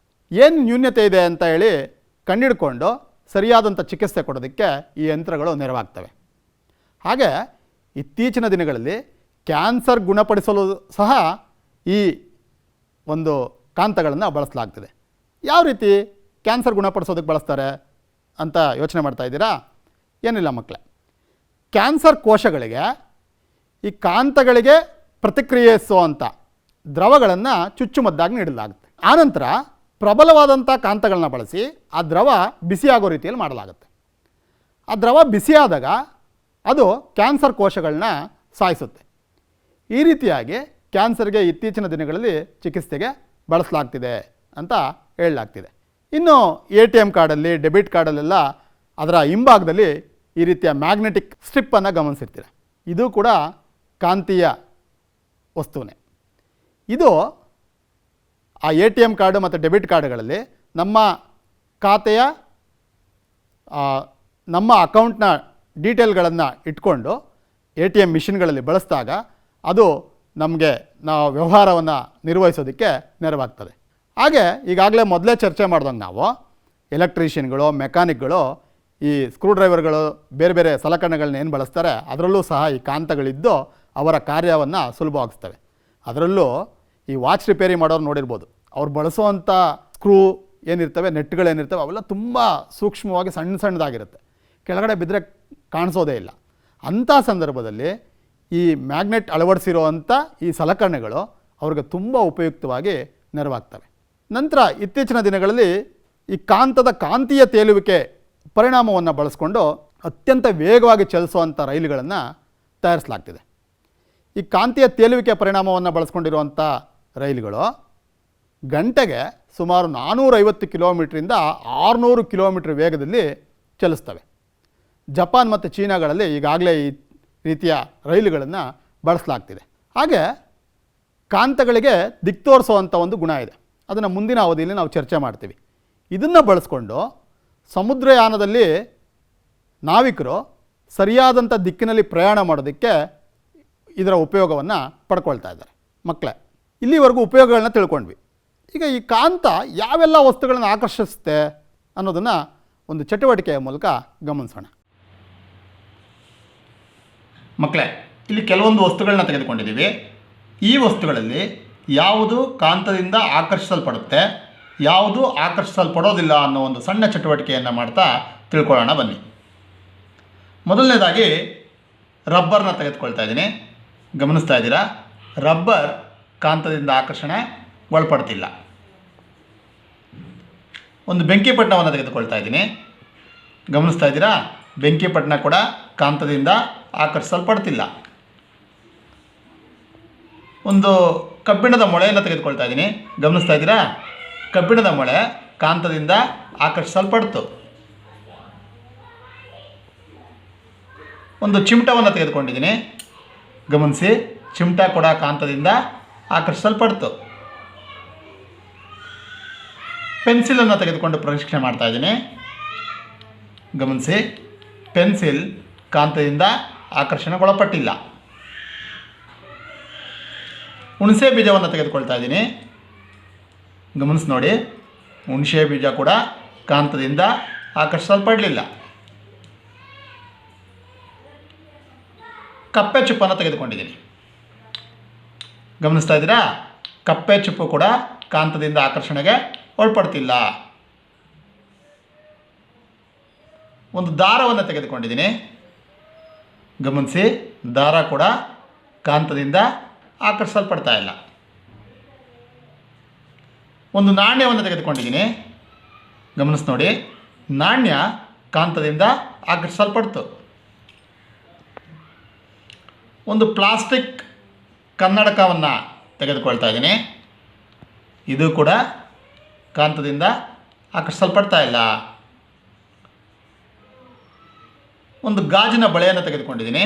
ಏನು ನ್ಯೂನತೆ ಇದೆ ಅಂತ ಹೇಳಿ ಕಂಡುಹಿಡ್ಕೊಂಡು ಸರಿಯಾದಂಥ ಚಿಕಿತ್ಸೆ ಕೊಡೋದಕ್ಕೆ ಈ ಯಂತ್ರಗಳು ನೆರವಾಗ್ತವೆ. ಹಾಗೆ ಇತ್ತೀಚಿನ ದಿನಗಳಲ್ಲಿ ಕ್ಯಾನ್ಸರ್ ಗುಣಪಡಿಸಲು ಸಹ ಈ ಒಂದು ಕಾಂತಗಳನ್ನು ಬಳಸಲಾಗ್ತದೆ. ಯಾವ ರೀತಿ ಕ್ಯಾನ್ಸರ್ ಗುಣಪಡಿಸೋದಕ್ಕೆ ಬಳಸ್ತಾರೆ ಅಂತ ಯೋಚನೆ ಮಾಡ್ತಾ ಇದ್ದೀರಾ? ಏನಿಲ್ಲ ಮಕ್ಕಳೇ, ಕ್ಯಾನ್ಸರ್ ಕೋಶಗಳಿಗೆ ಈ ಕಾಂತಗಳಿಗೆ ಪ್ರತಿಕ್ರಿಯಿಸುವಂಥ ದ್ರವಗಳನ್ನು ಚುಚ್ಚುಮದ್ದಾಗಿ ನೀಡಲಾಗುತ್ತೆ. ಆನಂತರ ಪ್ರಬಲವಾದಂಥ ಕಾಂತಗಳನ್ನ ಬಳಸಿ ಆ ದ್ರವ ಬಿಸಿಯಾಗೋ ರೀತಿಯಲ್ಲಿ ಮಾಡಲಾಗುತ್ತೆ. ಆ ದ್ರವ ಬಿಸಿಯಾದಾಗ ಅದು ಕ್ಯಾನ್ಸರ್ ಕೋಶಗಳನ್ನ ಸಾಯಿಸುತ್ತೆ. ಈ ರೀತಿಯಾಗಿ ಕ್ಯಾನ್ಸರ್ಗೆ ಇತ್ತೀಚಿನ ದಿನಗಳಲ್ಲಿ ಚಿಕಿತ್ಸೆಗೆ ಬಳಸಲಾಗ್ತಿದೆ ಅಂತ ಹೇಳಲಾಗ್ತಿದೆ. ಇನ್ನು ATM ಕಾರ್ಡಲ್ಲಿ, ಡೆಬಿಟ್ ಕಾರ್ಡಲ್ಲೆಲ್ಲ ಅದರ ಹಿಂಭಾಗದಲ್ಲಿ ಈ ರೀತಿಯ ಮ್ಯಾಗ್ನೆಟಿಕ್ ಸ್ಟ್ರಿಪ್ಪನ್ನು ಗಮನಿಸಿರ್ತೀರ. ಇದು ಕೂಡ ಕಾಂತೀಯ ವಸ್ತುವೇ. ಇದು ಆ ATM ಕಾರ್ಡು ಮತ್ತು ಡೆಬಿಟ್ ಕಾರ್ಡ್ಗಳಲ್ಲಿ ನಮ್ಮ ಖಾತೆಯ ನಮ್ಮ ಅಕೌಂಟ್ನ ಡೀಟೇಲ್ಗಳನ್ನು ಇಟ್ಕೊಂಡು ATM ಮಿಷಿನ್ಗಳಲ್ಲಿ ಬಳಸಿದಾಗ ಅದು ನಮಗೆ ನಾವು ವ್ಯವಹಾರವನ್ನು ನಿರ್ವಹಿಸೋದಕ್ಕೆ ನೆರವಾಗ್ತದೆ. ಹಾಗೆ ಈಗಾಗಲೇ ಮೊದಲೇ ಚರ್ಚೆ ಮಾಡ್ದಂಗೆ ನಾವು ಎಲೆಕ್ಟ್ರಿಷಿಯನ್ಗಳು, ಮೆಕ್ಯಾನಿಕ್ಗಳು ಈ ಸ್ಕ್ರೂ ಡ್ರೈವರ್ಗಳು ಬೇರೆ ಬೇರೆ ಸಲಕರಣೆಗಳನ್ನ ಏನು ಬಳಸ್ತಾರೆ ಅದರಲ್ಲೂ ಸಹ ಈ ಕಾಂತಗಳಿದ್ದು ಅವರ ಕಾರ್ಯವನ್ನು ಸುಲಭವಾಗಿಸ್ತವೆ. ಅದರಲ್ಲೂ ಈ ವಾಚ್ ರಿಪೇರಿ ಮಾಡೋರು ನೋಡಿರ್ಬೋದು, ಅವ್ರು ಬಳಸುವಂಥ ಸ್ಕ್ರೂ ಏನಿರ್ತವೆ, ನೆಟ್ಗಳೇನಿರ್ತವೆ ಅವೆಲ್ಲ ತುಂಬ ಸೂಕ್ಷ್ಮವಾಗಿ ಸಣ್ಣದಾಗಿರುತ್ತೆ, ಕೆಳಗಡೆ ಬಿದ್ದರೆ ಕಾಣಿಸೋದೇ ಇಲ್ಲ. ಅಂಥ ಸಂದರ್ಭದಲ್ಲಿ ಈ ಮ್ಯಾಗ್ನೆಟ್ ಅಳವಡಿಸಿರುವಂಥ ಈ ಸಲಕರಣೆಗಳು ಅವ್ರಿಗೆ ತುಂಬ ಉಪಯುಕ್ತವಾಗಿ ನೆರವಾಗ್ತವೆ. ನಂತರ ಇತ್ತೀಚಿನ ದಿನಗಳಲ್ಲಿ ಈ ಕಾಂತೀಯ ತೇಲುವಿಕೆ ಪರಿಣಾಮವನ್ನು ಬಳಸ್ಕೊಂಡು ಅತ್ಯಂತ ವೇಗವಾಗಿ ಚಲಿಸುವಂಥ ರೈಲುಗಳನ್ನು ತಯಾರಿಸಲಾಗ್ತಿದೆ. ಈ ಕಾಂತೀಯ ತೇಲುವಿಕೆ ಪರಿಣಾಮವನ್ನು ಬಳಸ್ಕೊಂಡಿರುವಂಥ ರೈಲುಗಳು ಗಂಟೆಗೆ ಸುಮಾರು 450 ಕಿಲೋಮೀಟ್ರಿಂದ 600 ಕಿಲೋಮೀಟ್ರ್ ವೇಗದಲ್ಲಿ ಚಲಿಸ್ತವೆ. ಜಪಾನ್ ಮತ್ತು ಚೀನಾಗಳಲ್ಲಿ ಈಗಾಗಲೇ ಈ ರೀತಿಯ ರೈಲುಗಳನ್ನು ಬಳಸಲಾಗ್ತಿದೆ. ಹಾಗೆ ಕಾಂತಗಳಿಗೆ ದಿಕ್ಕು ತೋರಿಸುವಂಥ ಒಂದು ಗುಣ ಇದೆ, ಅದನ್ನು ಮುಂದಿನ ಅವಧಿಯಲ್ಲಿ ನಾವು ಚರ್ಚೆ ಮಾಡ್ತೀವಿ. ಇದನ್ನು ಬಳಸ್ಕೊಂಡು ಸಮುದ್ರಯಾನದಲ್ಲಿ ನಾವಿಕರು ಸರಿಯಾದಂಥ ದಿಕ್ಕಿನಲ್ಲಿ ಪ್ರಯಾಣ ಮಾಡೋದಕ್ಕೆ ಇದರ ಉಪಯೋಗವನ್ನು ಪಡ್ಕೊಳ್ತಾ ಇದ್ದಾರೆ. ಮಕ್ಕಳೇ, ಇಲ್ಲಿವರೆಗೂ ಉಪಯೋಗಗಳನ್ನ ತಿಳ್ಕೊಂಡ್ವಿ. ಈಗ ಈ ಕಾಂತ ಯಾವೆಲ್ಲ ವಸ್ತುಗಳನ್ನು ಆಕರ್ಷಿಸುತ್ತೆ ಅನ್ನೋದನ್ನು ಒಂದು ಚಟುವಟಿಕೆಯ ಮೂಲಕ ಗಮನಿಸೋಣ. ಮಕ್ಕಳೇ, ಇಲ್ಲಿ ಕೆಲವೊಂದು ವಸ್ತುಗಳನ್ನ ತೆಗೆದುಕೊಂಡಿದ್ದೀವಿ. ಈ ವಸ್ತುಗಳಲ್ಲಿ ಯಾವುದು ಕಾಂತದಿಂದ ಆಕರ್ಷಿಸಲ್ಪಡುತ್ತೆ, ಯಾವುದು ಆಕರ್ಷಿಸಲ್ಪಡೋದಿಲ್ಲ ಅನ್ನೋ ಒಂದು ಸಣ್ಣ ಚಟುವಟಿಕೆಯನ್ನು ಮಾಡ್ತಾ ತಿಳ್ಕೊಳ್ಳೋಣ ಬನ್ನಿ. ಮೊದಲನೇದಾಗಿ ರಬ್ಬರ್ನ ತೆಗೆದುಕೊಳ್ತಾ ಇದ್ದೀನಿ. ಗಮನಿಸ್ತಾ ಇದ್ದೀರಾ, ರಬ್ಬರ್ ಕಾಂತದಿಂದ ಆಕರ್ಷಣೆ ಒಳಪಡ್ತಿಲ್ಲ. ಒಂದು ಬೆಂಕಿಪಟ್ಟಣವನ್ನು ತೆಗೆದುಕೊಳ್ತಾ ಇದ್ದೀನಿ. ಗಮನಿಸ್ತಾ ಇದ್ದೀರಾ, ಬೆಂಕಿಪಟ್ಟಣ ಕೂಡ ಕಾಂತದಿಂದ ಆಕರ್ಷಿಸಲ್ಪಡ್ತಿಲ್ಲ. ಒಂದು ಕಬ್ಬಿಣದ ಮೊಳೆಯನ್ನು ತೆಗೆದುಕೊಳ್ತಾ ಇದ್ದೀನಿ. ಗಮನಿಸ್ತಾ ಇದ್ದೀರಾ, ಕಬ್ಬಿಣದ ಮೊಳೆ ಕಾಂತದಿಂದ ಆಕರ್ಷಿಸಲ್ಪಡ್ತು. ಒಂದು ಚಿಮಟವನ್ನು ತೆಗೆದುಕೊಂಡಿದ್ದೀನಿ. ಗಮನಿಸಿ, ಚಿಮಟ ಕೂಡ ಕಾಂತದಿಂದ ಆಕರ್ಷಿಸಲ್ಪಡ್ತು. ಪೆನ್ಸಿಲನ್ನು ತೆಗೆದುಕೊಂಡು ಪರೀಕ್ಷೆ ಮಾಡ್ತಾ ಇದ್ದೀನಿ. ಗಮನಿಸಿ, ಪೆನ್ಸಿಲ್ ಕಾಂತದಿಂದ ಆಕರ್ಷಣೆಗೊಳಪಟ್ಟಿಲ್ಲ. ಹುಣಸೆ ಬೀಜವನ್ನು ತೆಗೆದುಕೊಳ್ತಾ ಇದ್ದೀನಿ. ಗಮನಿಸಿ ನೋಡಿ, ಹುಣಸೆ ಬೀಜ ಕೂಡ ಕಾಂತದಿಂದ ಆಕರ್ಷಿಸಲ್ಪಡಲಿಲ್ಲ. ಕಪ್ಪೆ ಚಿಪ್ಪನ್ನು ತೆಗೆದುಕೊಂಡಿದ್ದೀನಿ. ಗಮನಿಸ್ತಾ ಇದ್ದೀರಾ, ಕಪ್ಪೆ ಚಿಪ್ಪು ಕೂಡ ಕಾಂತದಿಂದ ಆಕರ್ಷಣೆಗೆ ಒಳಪಡ್ತಿಲ್ಲ. ಒಂದು ದಾರವನ್ನು ತೆಗೆದುಕೊಂಡಿದ್ದೀನಿ. ಗಮನಿಸಿ, ದಾರ ಕೂಡ ಕಾಂತದಿಂದ ಆಕರ್ಷಿಸಲ್ಪಡ್ತಾ ಇಲ್ಲ. ಒಂದು ನಾಣ್ಯವನ್ನು ತೆಗೆದುಕೊಂಡಿದ್ದೀನಿ. ಗಮನಿಸಿ ನೋಡಿ, ನಾಣ್ಯ ಕಾಂತದಿಂದ ಆಕರ್ಷಿಸಲ್ಪಡ್ತು. ಒಂದು ಪ್ಲಾಸ್ಟಿಕ್ ಕನ್ನಡಕವನ್ನು ತೆಗೆದುಕೊಳ್ತಾ ಇದ್ದೀನಿ. ಇದು ಕೂಡ ಕಾಂತದಿಂದ ಆಕರ್ಷಿಸಲ್ಪಡ್ತಾ ಇಲ್ಲ. ಒಂದು ಗಾಜಿನ ಬಳೆಯನ್ನು ತೆಗೆದುಕೊಂಡಿದ್ದೀನಿ.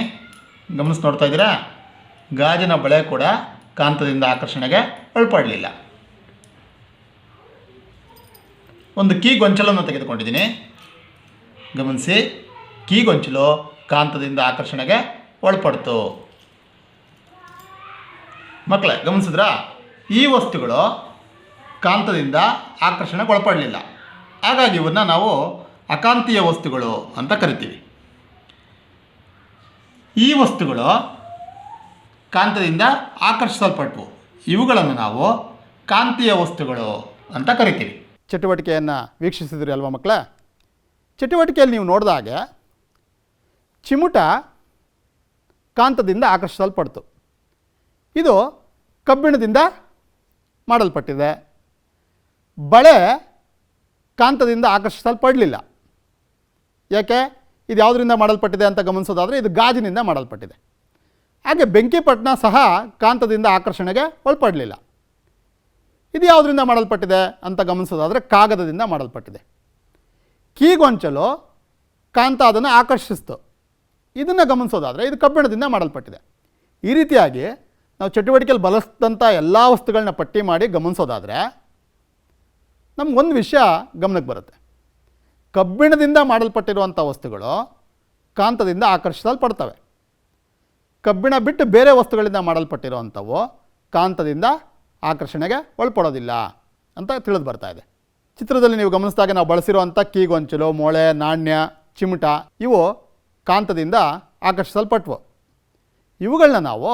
ಗಮನಿಸಿ ನೋಡ್ತಾ ಇದ್ದೀರಾ, ಗಾಜಿನ ಬಳೆ ಕೂಡ ಕಾಂತದಿಂದ ಆಕರ್ಷಣೆಗೆ ಒಳಪಡಲಿಲ್ಲ. ಒಂದು ಕೀ ಗೊಂಚಲನ್ನು ತೆಗೆದುಕೊಂಡಿದ್ದೀನಿ. ಗಮನಿಸಿ, ಕೀಗೊಂಚಲು ಕಾಂತದಿಂದ ಆಕರ್ಷಣೆಗೆ ಒಳಪಡ್ತು. ಮಕ್ಕಳೇ ಗಮನಿಸಿದ್ರಾ? ಈ ವಸ್ತುಗಳು ಕಾಂತದಿಂದ ಆಕರ್ಷಣೆಗೆ ಒಳಪಡಲಿಲ್ಲ. ಹಾಗಾಗಿ ಇವನ್ನ ನಾವು ಅಕಾಂತೀಯ ವಸ್ತುಗಳು ಅಂತ ಕರಿತೀವಿ. ಈ ವಸ್ತುಗಳು ಕಾಂತದಿಂದ ಆಕರ್ಷಿಸಲ್ಪಟ್ಟವು. ಇವುಗಳನ್ನು ನಾವು ಕಾಂತೀಯ ವಸ್ತುಗಳು ಅಂತ ಕರಿತೀವಿ. ಚಟುವಟಿಕೆಯನ್ನು ವೀಕ್ಷಿಸಿದ್ರಿ ಅಲ್ವಾ ಮಕ್ಕಳೇ? ಚಟುವಟಿಕೆಯಲ್ಲಿ ನೀವು ನೋಡಿದಾಗ ಚಿಮುಟ ಕಾಂತದಿಂದ ಆಕರ್ಷಿಸಲ್ಪಡ್ತು. ಇದು ಕಬ್ಬಿಣದಿಂದ ಮಾಡಲ್ಪಟ್ಟಿದೆ. ಬಳೆ ಕಾಂತದಿಂದ ಆಕರ್ಷಿಸಲ್ಪಡಲಿಲ್ಲ. ಯಾಕೆ? ಇದು ಯಾವುದರಿಂದ ಮಾಡಲ್ಪಟ್ಟಿದೆ ಅಂತ ಗಮನಿಸೋದಾದರೆ ಇದು ಗಾಜಿನಿಂದ ಮಾಡಲ್ಪಟ್ಟಿದೆ. ಹಾಗೆ ಬೆಂಕಿಪಟ್ಟಣ ಸಹ ಕಾಂತದಿಂದ ಆಕರ್ಷಣೆಗೆ ಒಳಪಡಲಿಲ್ಲ. ಇದು ಯಾವುದರಿಂದ ಮಾಡಲ್ಪಟ್ಟಿದೆ ಅಂತ ಗಮನಿಸೋದಾದರೆ ಕಾಗದದಿಂದ ಮಾಡಲ್ಪಟ್ಟಿದೆ. ಕೀಗೊಂಚಲು ಕಾಂತ ಅದನ್ನು ಆಕರ್ಷಿಸ್ತು. ಇದನ್ನು ಗಮನಿಸೋದಾದರೆ ಇದು ಕಬ್ಬಿಣದಿಂದ ಮಾಡಲ್ಪಟ್ಟಿದೆ. ಈ ರೀತಿಯಾಗಿ ನಾವು ಚಟುವಟಿಕೆಯಲ್ಲಿ ಬಳಸಿದಂಥ ಎಲ್ಲ ವಸ್ತುಗಳನ್ನ ಪಟ್ಟಿ ಮಾಡಿ ಗಮನಿಸೋದಾದರೆ ನಮಗೊಂದು ವಿಷಯ ಗಮನಕ್ಕೆ ಬರುತ್ತೆ. ಕಬ್ಬಿಣದಿಂದ ಮಾಡಲ್ಪಟ್ಟಿರುವಂಥ ವಸ್ತುಗಳು ಕಾಂತದಿಂದ ಆಕರ್ಷಿಸಲ್ಪಡ್ತವೆ. ಕಬ್ಬಿಣ ಬಿಟ್ಟು ಬೇರೆ ವಸ್ತುಗಳಿಂದ ಮಾಡಲ್ಪಟ್ಟಿರುವಂಥವು ಕಾಂತದಿಂದ ಆಕರ್ಷಣೆಗೆ ಒಳಪಡೋದಿಲ್ಲ ಅಂತ ತಿಳಿದು ಬರ್ತಾ ಇದೆ. ಚಿತ್ರದಲ್ಲಿ ನೀವು ಗಮನಿಸಿದಾಗ ನಾವು ಬಳಸಿರುವಂಥ ಕೀಗೊಂಚಲು, ಮೊಳೆ, ನಾಣ್ಯ, ಚಿಮುಟ ಇವು ಕಾಂತದಿಂದ ಆಕರ್ಷಿಸಲ್ಪಟ್ವು. ಇವುಗಳನ್ನ ನಾವು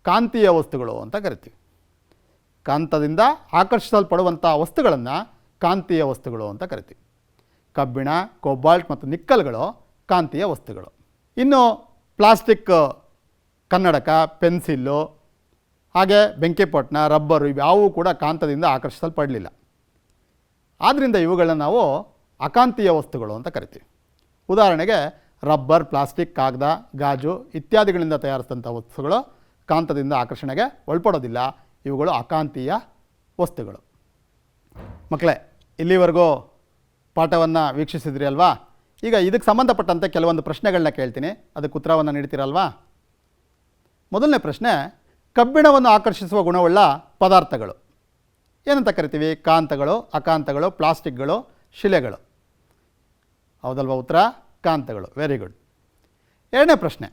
ಕಾಂತೀಯ ವಸ್ತುಗಳು ಅಂತ ಕರಿತೀವಿ. ಕಾಂತದಿಂದ ಆಕರ್ಷಿಸಲ್ಪಡುವಂಥ ವಸ್ತುಗಳನ್ನು ಕಾಂತೀಯ ವಸ್ತುಗಳು ಅಂತ ಕರಿತೀವಿ. ಕಬ್ಬಿಣ, ಕೋಬಾಲ್ಟ್ ಮತ್ತು ನಿಕ್ಕಲ್ಗಳು ಕಾಂತೀಯ ವಸ್ತುಗಳು. ಇನ್ನು ಪ್ಲಾಸ್ಟಿಕ್ ಕನ್ನಡಕ, ಪೆನ್ಸಿಲ್ಲು, ಹಾಗೆ ಬೆಂಕಿಪಟ್ಟಣ, ರಬ್ಬರು ಇವ್ಯಾವೂ ಕೂಡ ಕಾಂತದಿಂದ ಆಕರ್ಷಿಸಲ್ಪಡಲಿಲ್ಲ. ಆದ್ದರಿಂದ ಇವುಗಳನ್ನ ನಾವು ಅಕಾಂತೀಯ ವಸ್ತುಗಳು ಅಂತ ಕರಿತೀವಿ. ಉದಾಹರಣೆಗೆ ರಬ್ಬರ್, ಪ್ಲಾಸ್ಟಿಕ್, ಕಾಗದ, ಗಾಜು ಇತ್ಯಾದಿಗಳಿಂದ ತಯಾರಿಸಿದಂಥ ವಸ್ತುಗಳು ಕಾಂತದಿಂದ ಆಕರ್ಷಣೆಗೆ ಒಳಪಡೋದಿಲ್ಲ. ಇವುಗಳು ಅಕಾಂತೀಯ ವಸ್ತುಗಳು. ಮಕ್ಕಳೇ, ಇಲ್ಲಿವರೆಗೂ ಪಾಠವನ್ನು ವೀಕ್ಷಿಸಿದ್ರಿ ಅಲ್ವಾ? ಈಗ ಇದಕ್ಕೆ ಸಂಬಂಧಪಟ್ಟಂತೆ ಕೆಲವೊಂದು ಪ್ರಶ್ನೆಗಳನ್ನ ಕೇಳ್ತೀನಿ, ಅದಕ್ಕೆ ಉತ್ತರವನ್ನು ನೀಡ್ತೀರಲ್ವಾ? ಮೊದಲನೇ ಪ್ರಶ್ನೆ, ಕಬ್ಬಿಣವನ್ನು ಆಕರ್ಷಿಸುವ ಗುಣವುಳ್ಳ ಪದಾರ್ಥಗಳು ಏನಂತ ಕರಿತೀವಿ? ಕಾಂತಗಳು, ಅಕಾಂತಗಳು, ಪ್ಲಾಸ್ಟಿಕ್ಗಳು, ಶಿಲೆಗಳು. ಹೌದಲ್ವಾ? ಉತ್ತರ ಕಾಂತಗಳು. Very good. ಎರಡನೇ ಪ್ರಶ್ನೆ,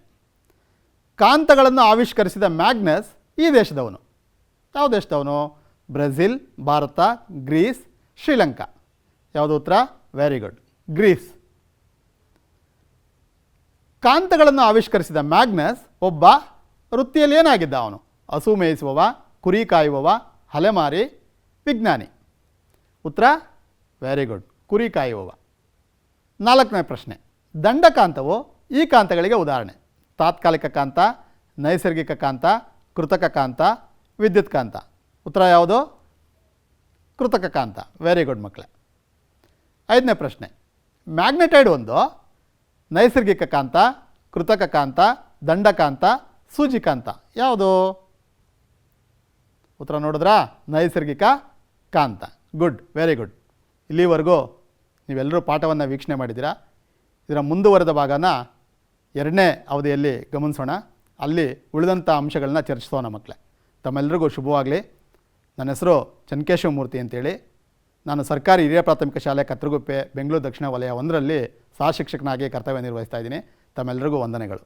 ಕಾಂತಗಳನ್ನು ಆವಿಷ್ಕರಿಸಿದ ಮ್ಯಾಗ್ನಸ್ ಈ ದೇಶದವನು. ಯಾವ ದೇಶದವನು? Brazil, Bharat, Greece, Sri Lanka. ಯಾವುದು ಉತ್ತರ? Very good, Greece. ಕಾಂತಗಳನ್ನು ಆವಿಷ್ಕರಿಸಿದ ಮ್ಯಾಗ್ನಸ್ ಒಬ್ಬ ವೃತ್ತಿಯಲ್ಲಿ ಏನಾಗಿದ್ದ ಅವನು? ಹಸು ಮೇಯಿಸುವವ, ಕುರಿ ಕಾಯುವವ, ಅಲೆಮಾರಿ, ವಿಜ್ಞಾನಿ. ಉತ್ತರ? ವೆರಿ ಗುಡ್, ಕುರಿ ಕಾಯುವವ. ನಾಲ್ಕನೇ ಪ್ರಶ್ನೆ, ದಂಡಕಾಂತವು ಈ ಕಾಂತಗಳಿಗೆ ಉದಾಹರಣೆ? ತಾತ್ಕಾಲಿಕ ಕಾಂತ, ನೈಸರ್ಗಿಕ ಕಾಂತ, ಕೃತಕ ಕಾಂತ, ವಿದ್ಯುತ್ ಕಾಂತ. ಉತ್ತರ ಯಾವುದು? ಕೃತಕ ಕಾಂತ. ವೆರಿ ಗುಡ್ ಮಕ್ಕಳೇ. ಐದನೇ ಪ್ರಶ್ನೆ, ಮ್ಯಾಗ್ನೆಟೈಡ್ ಒಂದು ನೈಸರ್ಗಿಕ ಕಾಂತ, ಕೃತಕ ಕಾಂತ, ದಂಡಕಾಂತ, ಸೂಜಿಕಾಂತ. ಯಾವುದು? ಉತ್ತರ ನೋಡಿದ್ರಾ? ನೈಸರ್ಗಿಕ ಕಾಂತ. Good, very good. ಇಲ್ಲಿವರೆಗೂ ನೀವೆಲ್ಲರೂ ಪಾಠವನ್ನು ವೀಕ್ಷಣೆ ಮಾಡಿದ್ದೀರಾ. ಇದರ ಮುಂದುವರೆದ ಭಾಗನ ಎರಡನೇ ಅವಧಿಯಲ್ಲಿ ಗಮನಿಸೋಣ. ಅಲ್ಲಿ ಉಳಿದಂಥ ಅಂಶಗಳನ್ನ ಚರ್ಚಿಸೋಣ ಮಕ್ಕಳೇ. ತಮ್ಮೆಲ್ಲರಿಗೂ ಶುಭವಾಗಲಿ. ನನ್ನ ಹೆಸರು ಚನ್ಕೇಶವ ಮೂರ್ತಿ ಅಂತೇಳಿ. ನಾನು ಸರ್ಕಾರಿ ಹಿರಿಯ ಪ್ರಾಥಮಿಕ ಶಾಲೆ ಕತ್ರಗುಪ್ಪೆ, ಬೆಂಗಳೂರು ದಕ್ಷಿಣ ವಲಯ 1ರಲ್ಲಿ ಸಹ ಶಿಕ್ಷಕನಾಗಿ ಕರ್ತವ್ಯ ನಿರ್ವಹಿಸ್ತಾ ಇದ್ದೀನಿ. ತಮ್ಮೆಲ್ಲರಿಗೂ ವಂದನೆಗಳು.